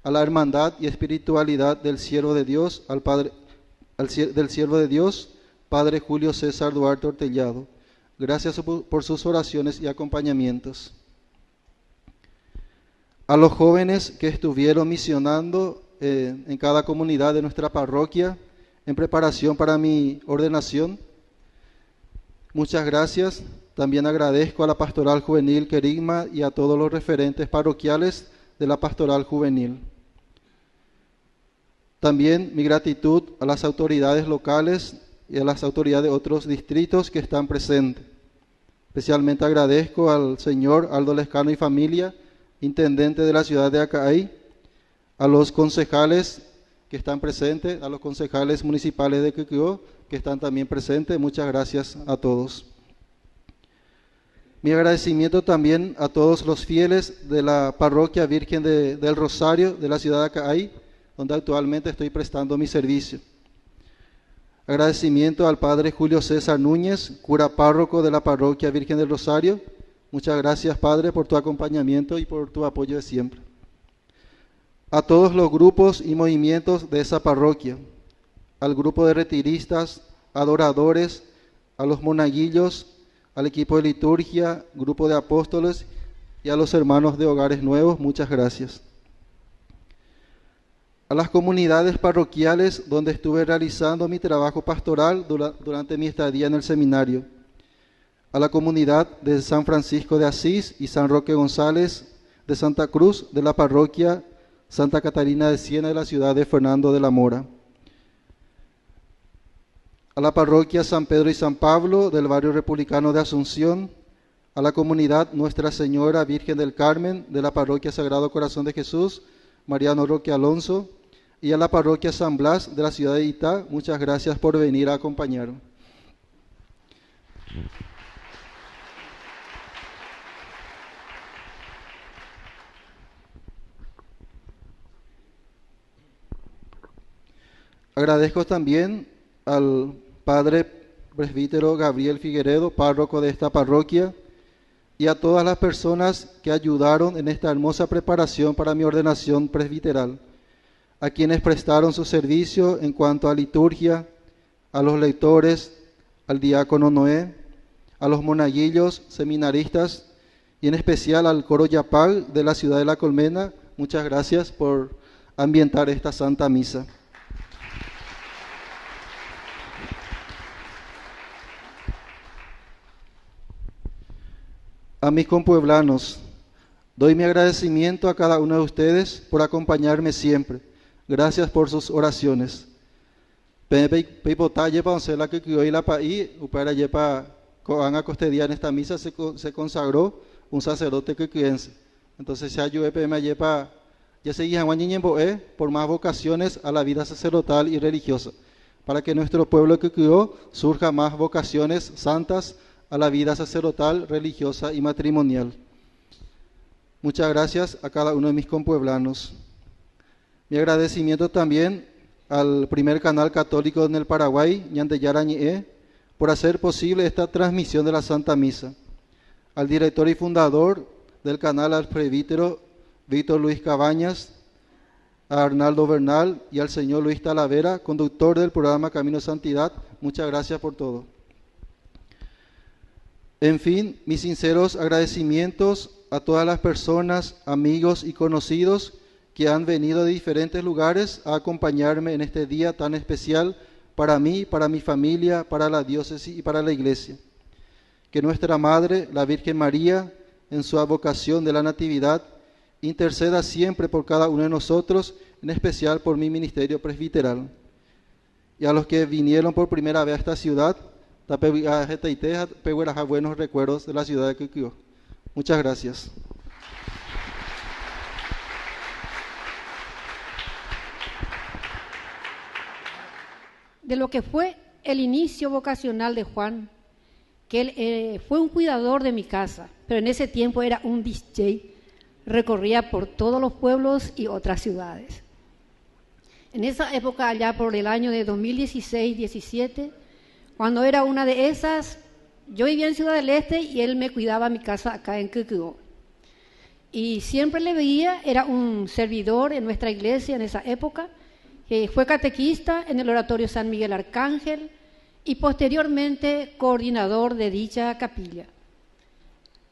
a la hermandad y espiritualidad del siervo de Dios, del siervo de Dios, Padre Julio César Duarte Ortellado. Gracias por sus oraciones y acompañamientos. A los jóvenes que estuvieron misionando en cada comunidad de nuestra parroquia en preparación para mi ordenación, muchas gracias. También agradezco a la Pastoral Juvenil Querigma y a todos los referentes parroquiales de la Pastoral Juvenil. También mi gratitud a las autoridades locales y a las autoridades de otros distritos que están presentes. Especialmente agradezco al señor Aldo Lescano y familia, intendente de la ciudad de Acay, a los concejales que están presentes, a los concejales municipales de Quiquio que están también presentes. Muchas gracias a todos. Mi agradecimiento también a todos los fieles de la Parroquia Virgen del Rosario de la ciudad de Acay, donde actualmente estoy prestando mi servicio. Agradecimiento al Padre Julio César Núñez, cura párroco de la Parroquia Virgen del Rosario. Muchas gracias, Padre, por tu acompañamiento y por tu apoyo de siempre. A todos los grupos y movimientos de esa parroquia, al grupo de retiristas, adoradores, a los monaguillos, al equipo de liturgia, grupo de apóstoles y a los hermanos de Hogares Nuevos, muchas gracias. A las comunidades parroquiales donde estuve realizando mi trabajo pastoral durante mi estadía en el seminario, a la comunidad de San Francisco de Asís y San Roque González de Santa Cruz de la parroquia Santa Catarina de Siena de la ciudad de Fernando de la Mora, a la parroquia San Pedro y San Pablo del barrio republicano de Asunción, a la comunidad Nuestra Señora Virgen del Carmen de la parroquia Sagrado Corazón de Jesús, Mariano Roque Alonso, y a la parroquia San Blas de la ciudad de Itá. Muchas gracias por venir a acompañarme. Agradezco también al Padre Presbítero Gabriel Figueredo, párroco de esta parroquia, y a todas las personas que ayudaron en esta hermosa preparación para mi ordenación presbiteral, a quienes prestaron su servicio en cuanto a liturgia, a los lectores, al diácono Noé, a los monaguillos, seminaristas y en especial al coro Yapal de la ciudad de La Colmena. Muchas gracias por ambientar esta Santa Misa. A mis compueblanos, doy mi agradecimiento a cada uno de ustedes por acompañarme siempre. Gracias por sus oraciones. Peipotalle pa once la que hoy la paí, upara yepa coanga costedia en esta misa se consagró un sacerdote quiquense. Entonces se ayudó pema yepa ya seguía guañiñemboe por más vocaciones a la vida sacerdotal y religiosa, para que nuestro pueblo quiquio surja más vocaciones santas a la vida sacerdotal, religiosa y matrimonial. Muchas gracias a cada uno de mis compueblanos. Mi agradecimiento también al primer canal católico en el Paraguay, Ñandeyara Ñe, por hacer posible esta transmisión de la Santa Misa. Al director y fundador del canal, al presbítero Víctor Luis Cabañas, a Arnaldo Bernal y al señor Luis Talavera, conductor del programa Camino de Santidad. Muchas gracias por todo. En fin, mis sinceros agradecimientos a todas las personas, amigos y conocidos que han venido de diferentes lugares a acompañarme en este día tan especial para mí, para mi familia, para la diócesis y para la iglesia. Que nuestra Madre, la Virgen María, en su advocación de la Natividad, interceda siempre por cada uno de nosotros, en especial por mi ministerio presbiteral. Y a los que vinieron por primera vez a esta ciudad, buenos recuerdos de la ciudad de Quiquio. Muchas gracias. De lo que fue el inicio vocacional de Juan, que él fue un cuidador de mi casa, pero en ese tiempo era un DJ, recorría por todos los pueblos y otras ciudades. En esa época, allá por el año de 2016-17, cuando era una de esas, yo vivía en Ciudad del Este y él me cuidaba mi casa acá en Quiqueo. Y siempre le veía, era un servidor en nuestra iglesia en esa época, que fue catequista en el Oratorio San Miguel Arcángel y posteriormente coordinador de dicha capilla.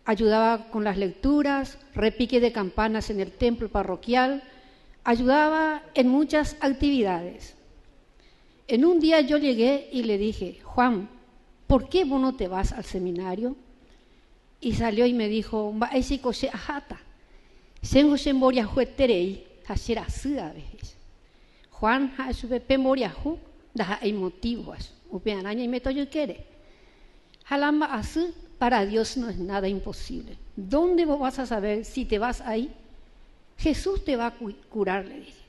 Ayudaba con las lecturas, repique de campanas en el templo parroquial, ayudaba en muchas actividades. En un día yo llegué y le dije, Juan, ¿por qué vos no te vas al seminario? Y salió y me dijo, Juan, hay motivos. Para Dios no es nada imposible. ¿Dónde vos vas a saber si te vas ahí? Jesús te va a curar, le dije.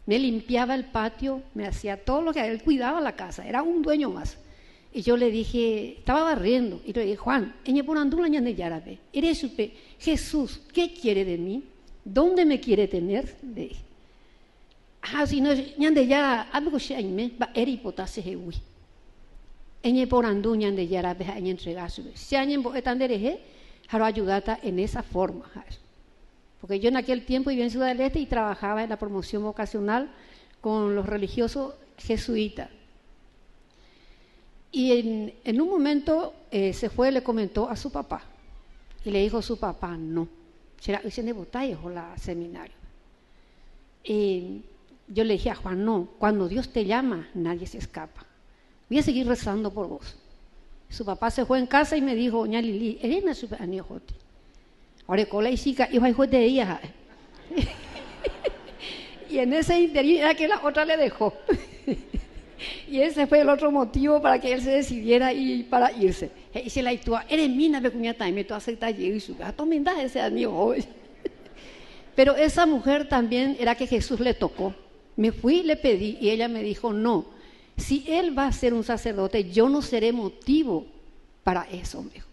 Me limpiaba el patio, me hacía todo lo que él cuidaba la casa, era un dueño más. Y yo le dije, estaba barriendo, y le dije, Juan, Jesús, ¿qué quiere de mí? ¿Dónde me quiere tener? Le dije. Si no, algo se va a hipotase hewi. Eñe por andu ñande yara beja eñe entregasu. Si añen bo etandereje, jaro ayudata en esa forma. Porque yo en aquel tiempo vivía en Ciudad del Este y trabajaba en la promoción vocacional con los religiosos jesuitas. Y en un momento se fue, le comentó a su papá. Y le dijo a su papá, no. Será de botella o la seminario. Y yo le dije a Juan, no, cuando Dios te llama, nadie se escapa. Voy a seguir rezando por vos. Su papá se fue en casa y me dijo, ña Lili, eres una super aniojote. Ahora cola y chica, iba a de ella. Y en ese interior era que la otra le dejó. Y ese fue el otro motivo para que él se decidiera y para irse. Y se la hizo, eres mina, me cuñata, y me tu acepta y su gato me da ese amigo. Pero esa mujer también era que Jesús le tocó. Me fui, le pedí y ella me dijo, no, si él va a ser un sacerdote, yo no seré motivo para eso, me dijo.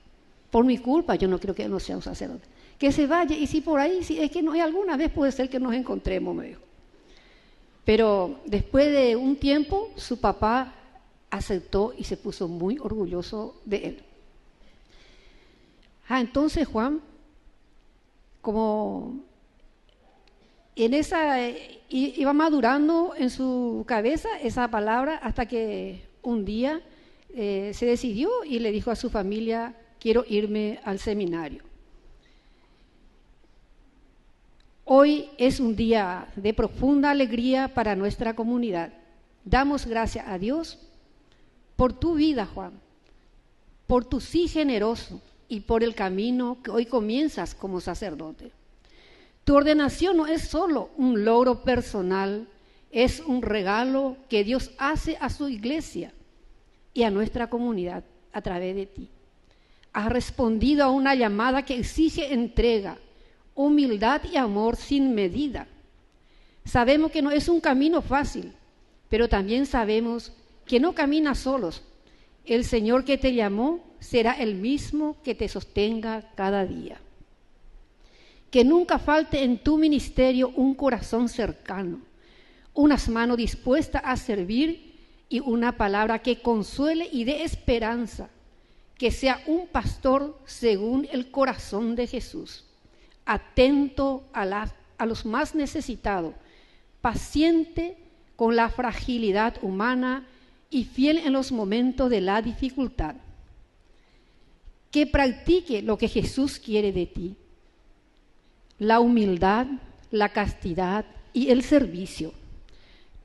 Por mi culpa, yo no quiero que él no sea un sacerdote. Que se vaya, y si por ahí, si es que no hay alguna vez puede ser que nos encontremos, me dijo. Pero después de un tiempo, su papá aceptó y se puso muy orgulloso de él. Entonces Juan, como en esa, iba madurando en su cabeza esa palabra hasta que un día se decidió y le dijo a su familia, quiero irme al seminario. Hoy es un día de profunda alegría para nuestra comunidad. Damos gracias a Dios por tu vida, Juan, por tu sí generoso y por el camino que hoy comienzas como sacerdote. Tu ordenación no es solo un logro personal, es un regalo que Dios hace a su iglesia y a nuestra comunidad a través de ti. Has respondido a una llamada que exige entrega, humildad y amor sin medida. Sabemos que no es un camino fácil, pero también sabemos que no caminas solos. El Señor que te llamó será el mismo que te sostenga cada día. Que nunca falte en tu ministerio un corazón cercano, unas manos dispuestas a servir y una palabra que consuele y dé esperanza. Que sea un pastor según el corazón de Jesús, atento a los más necesitados, paciente con la fragilidad humana y fiel en los momentos de la dificultad. Que practique lo que Jesús quiere de ti, la humildad, la castidad y el servicio.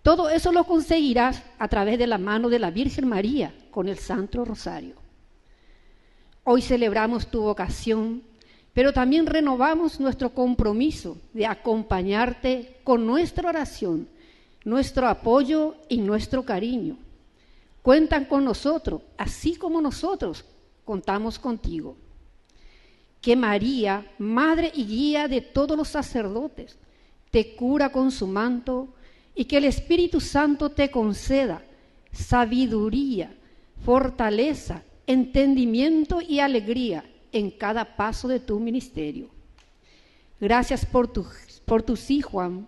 Todo eso lo conseguirás a través de la mano de la Virgen María con el Santo Rosario. Hoy celebramos tu vocación, pero también renovamos nuestro compromiso de acompañarte con nuestra oración, nuestro apoyo y nuestro cariño. Cuentan con nosotros, así como nosotros contamos contigo. Que María, madre y guía de todos los sacerdotes, te cura con su manto y que el Espíritu Santo te conceda sabiduría, fortaleza, entendimiento y alegría en cada paso de tu ministerio. Gracias por tu sí, Juan,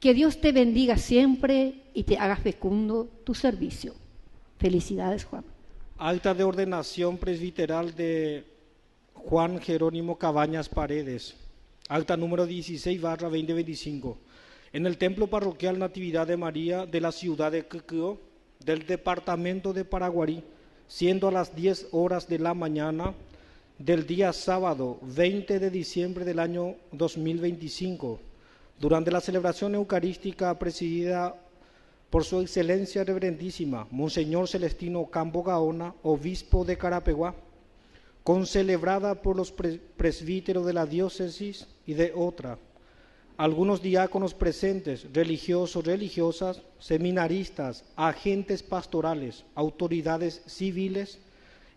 Que Dios te bendiga siempre y te haga fecundo tu servicio. Felicidades, Juan. Acta de ordenación presbiteral de Juan Jerónimo Cabañas Paredes. Acta número 16/2025. En el Templo Parroquial Natividad de María de la ciudad de Quequeo, del departamento de Paraguarí, siendo a las 10 horas de la mañana del día sábado 20 de diciembre del año 2025, durante la celebración eucarística presidida por su excelencia reverendísima Monseñor Celestino Campo Gaona, obispo de Carapeguá, concelebrada por los presbíteros de la diócesis y de otra, algunos diáconos presentes, religiosos, religiosas, seminaristas, agentes pastorales, autoridades civiles,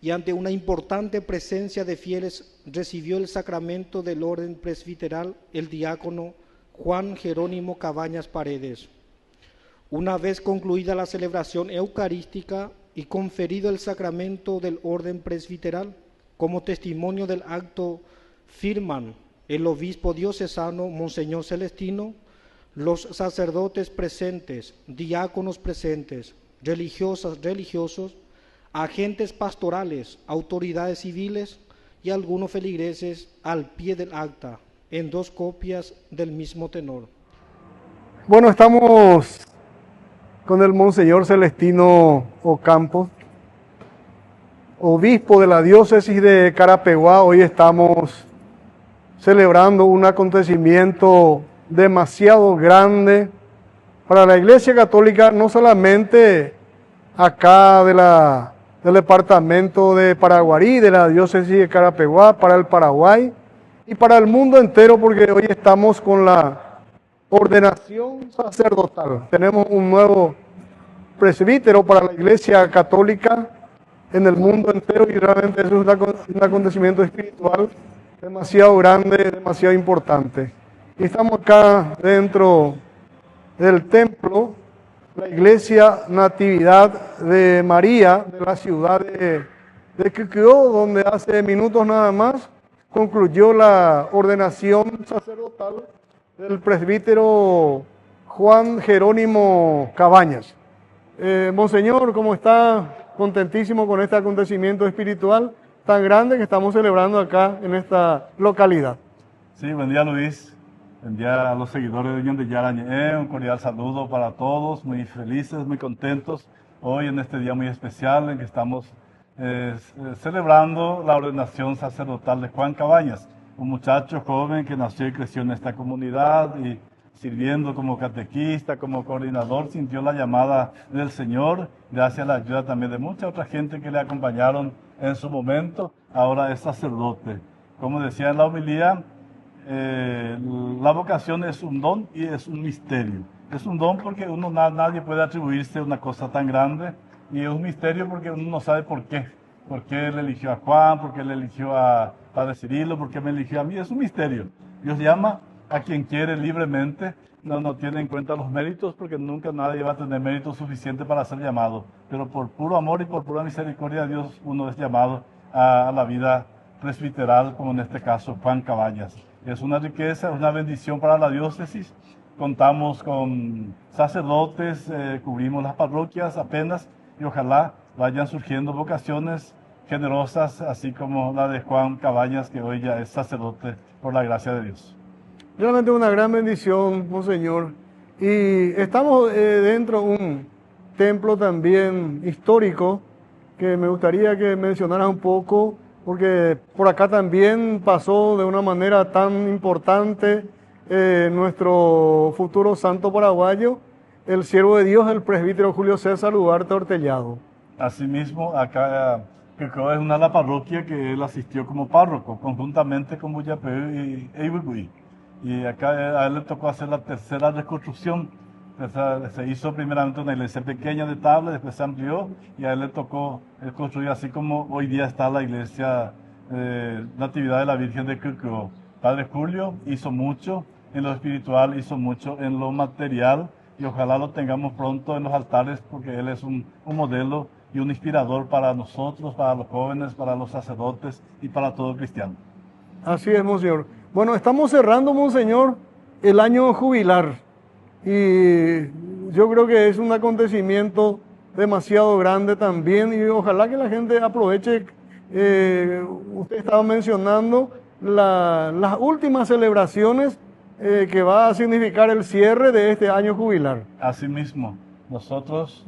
y ante una importante presencia de fieles recibió el sacramento del orden presbiteral el diácono Juan Jerónimo Cabañas Paredes. Una vez concluida la celebración eucarística y conferido el sacramento del orden presbiteral, como testimonio del acto firman el obispo diocesano Monseñor Celestino, los sacerdotes presentes, diáconos presentes, religiosas, religiosos, agentes pastorales, autoridades civiles y algunos feligreses al pie del acta, en 2 copias del mismo tenor. Bueno, estamos con el Monseñor Celestino Ocampo, obispo de la diócesis de Carapeguá. Hoy estamos celebrando un acontecimiento demasiado grande para la Iglesia Católica, no solamente acá del departamento de Paraguarí, de la diócesis de Carapeguá, para el Paraguay y para el mundo entero, porque hoy estamos con la ordenación sacerdotal. Tenemos un nuevo presbítero para la Iglesia Católica en el mundo entero y realmente eso es un acontecimiento espiritual demasiado grande, demasiado importante. Y estamos acá dentro del templo, la Iglesia Natividad de María de la ciudad de Quequeo, donde hace minutos nada más concluyó la ordenación sacerdotal del presbítero Juan Jerónimo Cabañas. Monseñor, ¿cómo está? Contentísimo con este acontecimiento espiritual tan grande que estamos celebrando acá en esta localidad. Sí, buen día Luis, buen día a los seguidores de Unión de Yarañé, un cordial saludo para todos, muy felices, muy contentos hoy en este día muy especial en que estamos celebrando la ordenación sacerdotal de Juan Cabañas, un muchacho joven que nació y creció en esta comunidad y sirviendo como catequista, como coordinador, sintió la llamada del Señor, gracias a la ayuda también de mucha otra gente que le acompañaron en su momento, ahora es sacerdote. Como decía en la homilía, la vocación es un don y es un misterio. Es un don porque nadie puede atribuirse una cosa tan grande, y es un misterio porque uno no sabe por qué. ¿Por qué él eligió a Juan? ¿Por qué él eligió a Padre Cirilo? ¿Por qué me eligió a mí? Es un misterio. Dios llama a quien quiere libremente, no tiene en cuenta los méritos, porque nunca nadie va a tener mérito suficiente para ser llamado. Pero por puro amor y por pura misericordia de Dios, uno es llamado a la vida presbiteral, como en este caso Juan Cabañas. Es una riqueza, una bendición para la diócesis. Contamos con sacerdotes, cubrimos las parroquias apenas, y ojalá vayan surgiendo vocaciones generosas, así como la de Juan Cabañas, que hoy ya es sacerdote por la gracia de Dios. Realmente una gran bendición, Monseñor. Y estamos dentro de un templo también histórico que me gustaría que mencionaras un poco, porque por acá también pasó de una manera tan importante nuestro futuro santo paraguayo, el siervo de Dios, el presbítero Julio César Ugarte Hortellado. Asimismo, acá Quequeo es una de las parroquias que él asistió como párroco, conjuntamente con Buyapeu y Eibugui. Y acá a él le tocó hacer la tercera reconstrucción. Se hizo primeramente una iglesia pequeña de tabla, después se amplió, y a él le tocó construir así como hoy día está la iglesia Natividad de la Virgen de Quequeo. Padre Julio hizo mucho en lo espiritual, hizo mucho en lo material, y ojalá lo tengamos pronto en los altares, porque él es un modelo y un inspirador para nosotros, para los jóvenes, para los sacerdotes y para todo cristiano. Así es, Monseñor. Bueno, estamos cerrando, Monseñor, el año jubilar. Y yo creo que es un acontecimiento demasiado grande también y ojalá que la gente aproveche. Usted estaba mencionando las últimas celebraciones que va a significar el cierre de este año jubilar. Asimismo, nosotros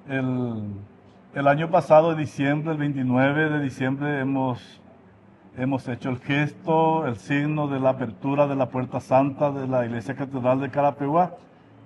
el año pasado, diciembre, el 29 de diciembre, hemos hecho el gesto, el signo de la apertura de la Puerta Santa de la Iglesia Catedral de Carapeguá.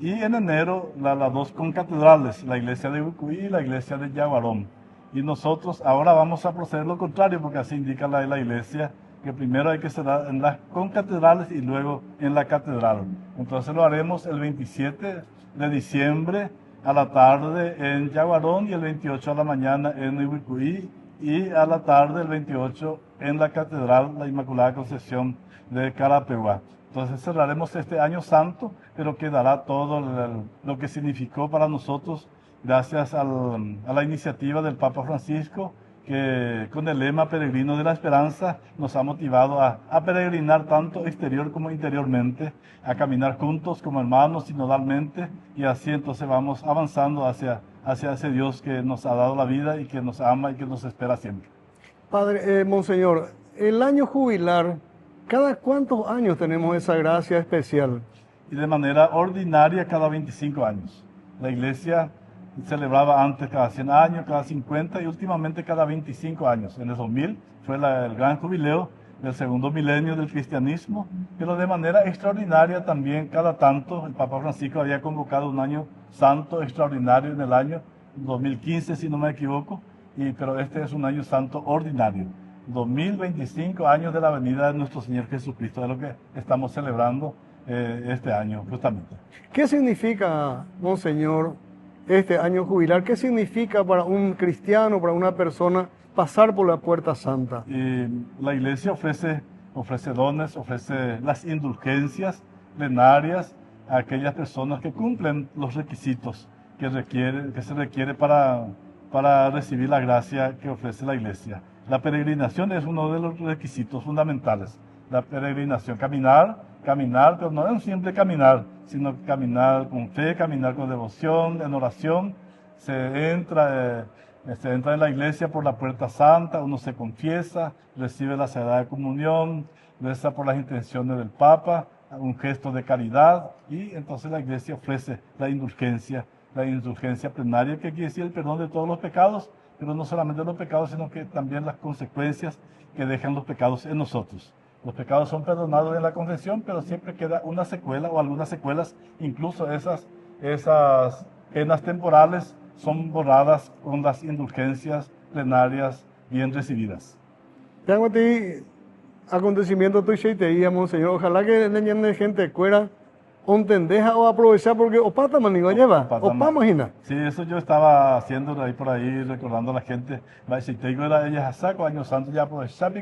Y en enero, las dos concatedrales, la iglesia de Ucuí y la iglesia de Yaguarón. Y nosotros ahora vamos a proceder lo contrario, porque así indica la iglesia, que primero hay que cerrar en las concatedrales y luego en la catedral. Entonces lo haremos el 27 de diciembre a la tarde en Yaguarón y el 28 a la mañana en Ucuí y a la tarde el 28 en la catedral, la Inmaculada Concepción de Carapeguá. Entonces cerraremos este año santo, pero quedará todo lo que significó para nosotros, gracias a la iniciativa del Papa Francisco, que con el lema Peregrino de la Esperanza nos ha motivado a peregrinar tanto exterior como interiormente, a caminar juntos como hermanos sinodalmente, y así entonces vamos avanzando hacia ese Dios que nos ha dado la vida y que nos ama y que nos espera siempre. Padre, Monseñor, el año jubilar, ¿cada cuántos años tenemos esa gracia especial? Y de manera ordinaria cada 25 años. La Iglesia celebraba antes cada 100 años, cada 50 y últimamente cada 25 años. En el 2000 fue el gran jubileo del segundo milenio del cristianismo, pero de manera extraordinaria también cada tanto el Papa Francisco había convocado un año santo extraordinario en el año 2015, si no me equivoco, pero este es un año santo ordinario. 2025 años de la venida de nuestro Señor Jesucristo, es lo que estamos celebrando este año justamente. ¿Qué significa, Monseñor, este año jubilar? ¿Qué significa para un cristiano, para una persona, pasar por la Puerta Santa? La Iglesia ofrece dones, ofrece las indulgencias plenarias a aquellas personas que cumplen los requisitos que se requiere para recibir la gracia que ofrece la Iglesia. La peregrinación es uno de los requisitos fundamentales. La peregrinación, caminar, pero no es un simple caminar, sino caminar con fe, caminar con devoción, en oración. Se entra en la iglesia por la Puerta Santa, uno se confiesa, recibe la Sagrada Comunión, reza por las intenciones del Papa, un gesto de caridad, y entonces la iglesia ofrece la indulgencia plenaria, que quiere decir el perdón de todos los pecados, pero no solamente los pecados, sino que también las consecuencias que dejan los pecados en nosotros. Los pecados son perdonados en la confesión, pero siempre queda una secuela o algunas secuelas, incluso esas penas temporales son borradas con las indulgencias plenarias bien recibidas. Tengo a ti acontecimiento tu cheiteía, Monseñor. Ojalá que la gente cuera ontendeja o aprovechar porque opata manigo lleva, opa imagina. Sí, eso yo estaba haciendo por ahí, recordando a la gente. Si te digo, ella saco años santos ya aprovechar,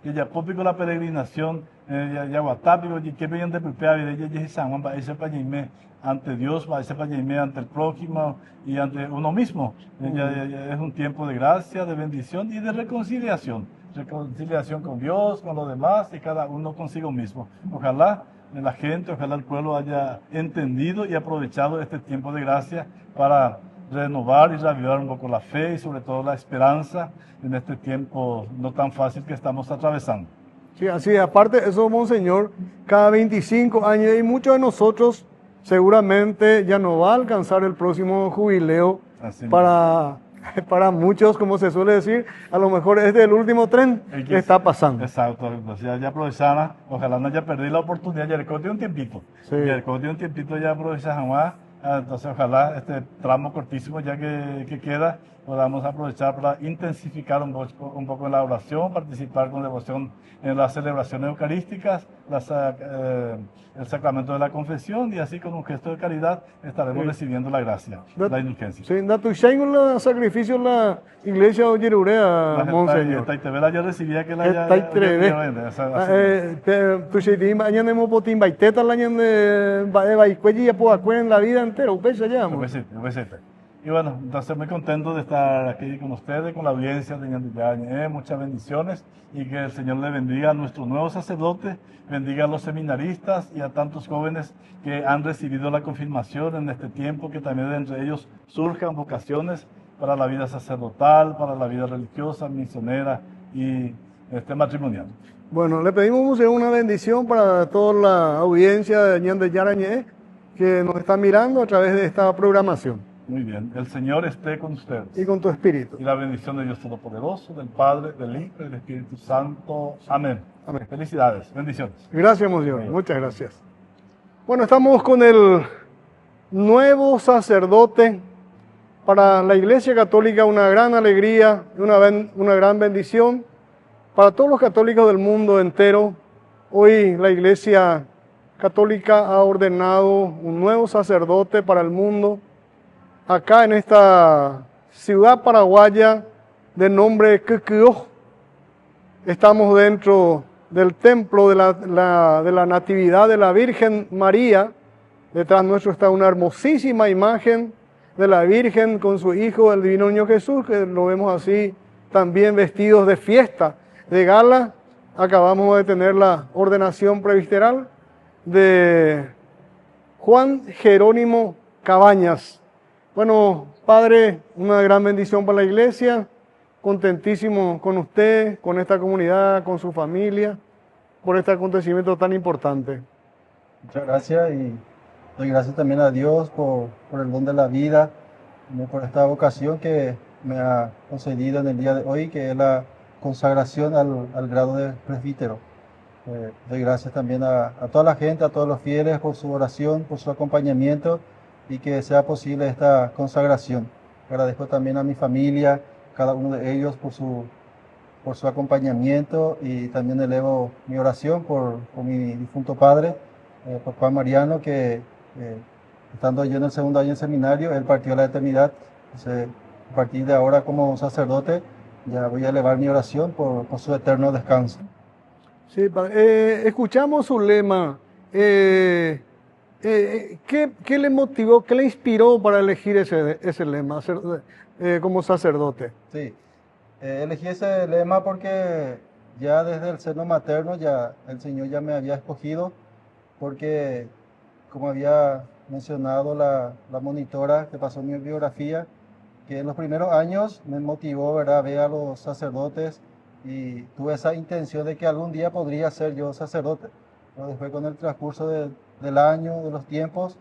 ella pópico la peregrinación, ya guatápico, y que venían de prepara, y ella ya San Juan, para ese pañime ante Dios, para ese pañime ante el prójimo y ante uno mismo. Es un tiempo de gracia, de bendición y de reconciliación con Dios, con los demás y cada uno consigo mismo. Ojalá la gente, ojalá el pueblo haya entendido y aprovechado este tiempo de gracia para renovar y reavivar un poco la fe y sobre todo la esperanza en este tiempo no tan fácil que estamos atravesando. Sí, así es. Aparte de eso, Monseñor, cada 25 años y muchos de nosotros seguramente ya no va a alcanzar el próximo jubileo. Para muchos, como se suele decir, a lo mejor es del último tren que está pasando. Exacto, entonces ya aprovechara, ojalá no haya perdido la oportunidad, ya tiene un tiempito, ya aprovechar, entonces ojalá este tramo cortísimo ya que queda, podamos aprovechar para intensificar un poco en la oración, participar con devoción en las celebraciones eucarísticas, el sacramento de la confesión, y así con un gesto de caridad estaremos recibiendo la gracia, la indulgencia. Sí, tu el sacrificio en la iglesia de Yerurea, Monseñor. Taitevela ya recibía que la tu sheitim mañana hemos potin baiteta la ñan de baicuelli ya puedo en la vida entera, upesa ya. Y bueno, entonces muy contento de estar aquí con ustedes, con la audiencia de Ñandillán. Muchas bendiciones y que el Señor le bendiga a nuestro nuevo sacerdote, bendiga a los seminaristas y a tantos jóvenes que han recibido la confirmación en este tiempo, que también entre ellos surjan vocaciones para la vida sacerdotal, para la vida religiosa, misionera y matrimonial. Bueno, le pedimos Monseñor una bendición para toda la audiencia de Ñandillán que nos está mirando a través de esta programación. Muy bien, el Señor esté con ustedes. Y con tu espíritu. Y la bendición de Dios Todopoderoso, del Padre, del Hijo y del Espíritu Santo. Amén. Amén. Felicidades, bendiciones. Gracias, Monseñor. Muchas gracias. Bueno, estamos con el nuevo sacerdote. Para la Iglesia Católica una gran alegría, una gran bendición. Para todos los católicos del mundo entero, hoy la Iglesia Católica ha ordenado un nuevo sacerdote para el mundo. Acá en esta ciudad paraguaya de nombre Quiquio, estamos dentro del templo de la Natividad de la Virgen María. Detrás nuestro está una hermosísima imagen de la Virgen con su Hijo, el Divino Niño Jesús, que lo vemos así también vestidos de fiesta, de gala. Acabamos de tener la ordenación presbiteral de Juan Jerónimo Cabañas. Bueno, Padre, una gran bendición para la iglesia, contentísimo con usted, con esta comunidad, con su familia, por este acontecimiento tan importante. Muchas gracias y doy gracias también a Dios por el don de la vida, por esta vocación que me ha concedido en el día de hoy, que es la consagración al grado de presbítero. Doy gracias también a toda la gente, a todos los fieles por su oración, por su acompañamiento y que sea posible esta consagración. Agradezco también a mi familia, cada uno de ellos por su acompañamiento y también elevo mi oración por mi difunto padre, por Juan Mariano, que estando yo en el segundo año en seminario, él partió a la eternidad. Entonces, a partir de ahora como sacerdote ya voy a elevar mi oración por su eterno descanso. Sí, padre. Escuchamos su lema. ¿Qué le motivó, qué le inspiró para elegir ese lema como sacerdote? Sí, elegí ese lema porque ya desde el seno materno ya el Señor ya me había escogido, porque como había mencionado la monitora que pasó mi biografía, que en los primeros años me motivó, ¿verdad?, ver a los sacerdotes y tuve esa intención de que algún día podría ser yo sacerdote. Pero después con el transcurso del año, de los tiempos,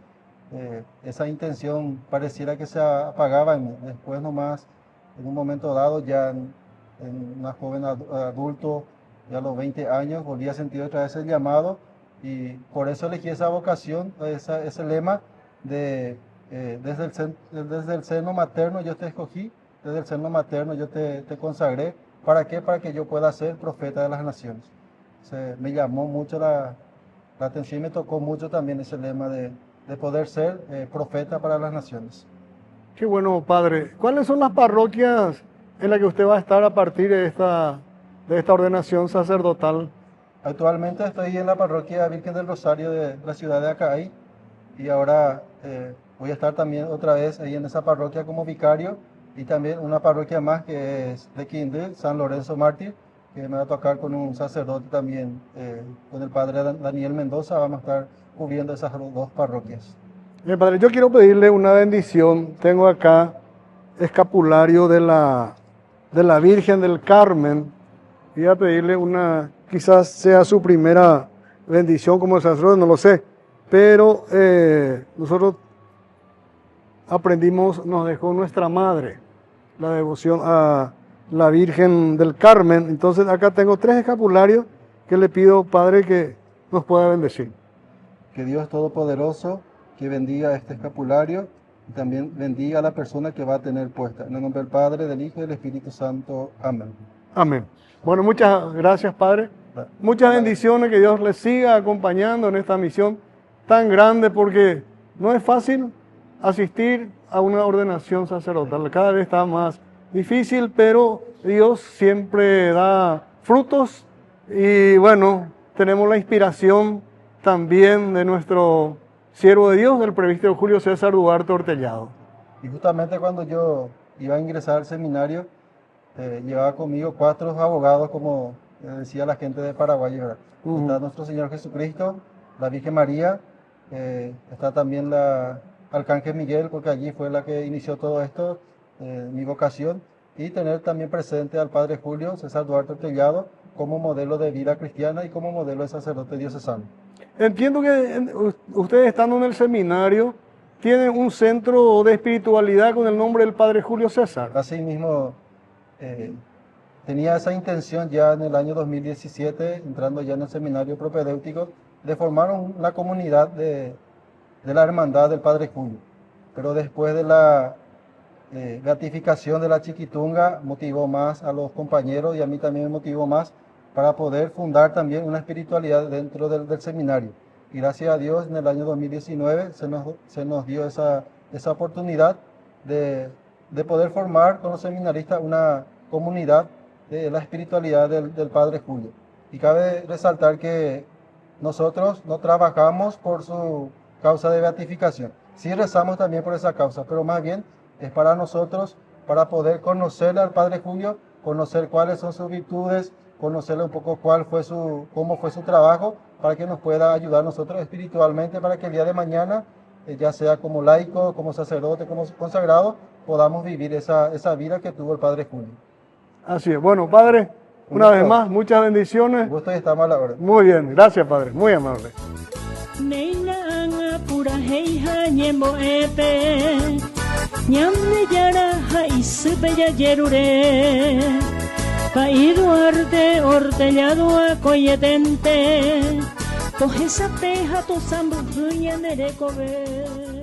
esa intención pareciera que se apagaba en mí. Después nomás, en un momento dado, ya en una joven adulto, ya a los 20 años, volví a sentir otra vez el llamado y por eso elegí esa vocación, ese lema de desde el seno materno yo te escogí, desde el seno materno yo te consagré. ¿Para qué? Para que yo pueda ser profeta de las naciones. Me llamó mucho la atención y me tocó mucho también ese lema de poder ser profeta para las naciones. Qué bueno, Padre. ¿Cuáles son las parroquias en las que usted va a estar a partir de esta ordenación sacerdotal? Actualmente estoy en la parroquia Virgen del Rosario de la ciudad de Acay y ahora voy a estar también otra vez ahí en esa parroquia como vicario y también una parroquia más que es de Quindel, San Lorenzo Mártir, que me va a tocar con un sacerdote también, con el padre Daniel Mendoza. Vamos a estar cubriendo esas dos parroquias. Bien, Padre, yo quiero pedirle una bendición. Tengo acá escapulario de la Virgen del Carmen. Y voy a pedirle quizás sea su primera bendición como sacerdote, no lo sé. Pero nosotros aprendimos, nos dejó nuestra madre la devoción a la Virgen del Carmen. Entonces acá tengo 3 escapularios que le pido, Padre, que nos pueda bendecir. Que Dios Todopoderoso, que bendiga este escapulario y también bendiga a la persona que va a tener puesta. En el nombre del Padre, del Hijo y del Espíritu Santo. Amén. Amén. Bueno, muchas gracias, Padre. Muchas bendiciones, que Dios les siga acompañando en esta misión tan grande, porque no es fácil asistir a una ordenación sacerdotal. Cada vez está más difícil, pero Dios siempre da frutos y bueno, tenemos la inspiración también de nuestro siervo de Dios, del presbítero Julio César Duarte Ortellado. Y justamente cuando yo iba a ingresar al seminario, llevaba conmigo 4 abogados, como decía la gente de Paraguay, ¿verdad? Está nuestro Señor Jesucristo, la Virgen María, está también la Arcángel Miguel, porque allí fue la que inició todo esto, mi vocación, y tener también presente al Padre Julio César Duarte Tellado como modelo de vida cristiana y como modelo de sacerdote diocesano. Entiendo que ustedes estando en el seminario tienen un centro de espiritualidad con el nombre del Padre Julio César. Así mismo, tenía esa intención ya en el año 2017, entrando ya en el seminario propedéutico, de formar una comunidad de la hermandad del Padre Julio. Pero después de la beatificación de la Chiquitunga, motivó más a los compañeros y a mí también me motivó más para poder fundar también una espiritualidad dentro del seminario. Y gracias a Dios, en el año 2019 se nos dio esa oportunidad de poder formar con los seminaristas una comunidad de la espiritualidad del Padre Julio. Y cabe resaltar que nosotros no trabajamos por su causa de beatificación. Sí rezamos también por esa causa, pero más bien es para nosotros, para poder conocerle al Padre Julio, conocer cuáles son sus virtudes, conocerle un poco cómo fue su trabajo, para que nos pueda ayudar nosotros espiritualmente, para que el día de mañana, ya sea como laico, como sacerdote, como consagrado, podamos vivir esa vida que tuvo el Padre Julio. Así es. Bueno, Padre, una vez más, muchas bendiciones. Un gusto y estamos a la hora. Muy bien, gracias, Padre, muy amable. Pai Duarte Hortellado a Coyetente, Tojesa Peja to Sambuña Nerecobe.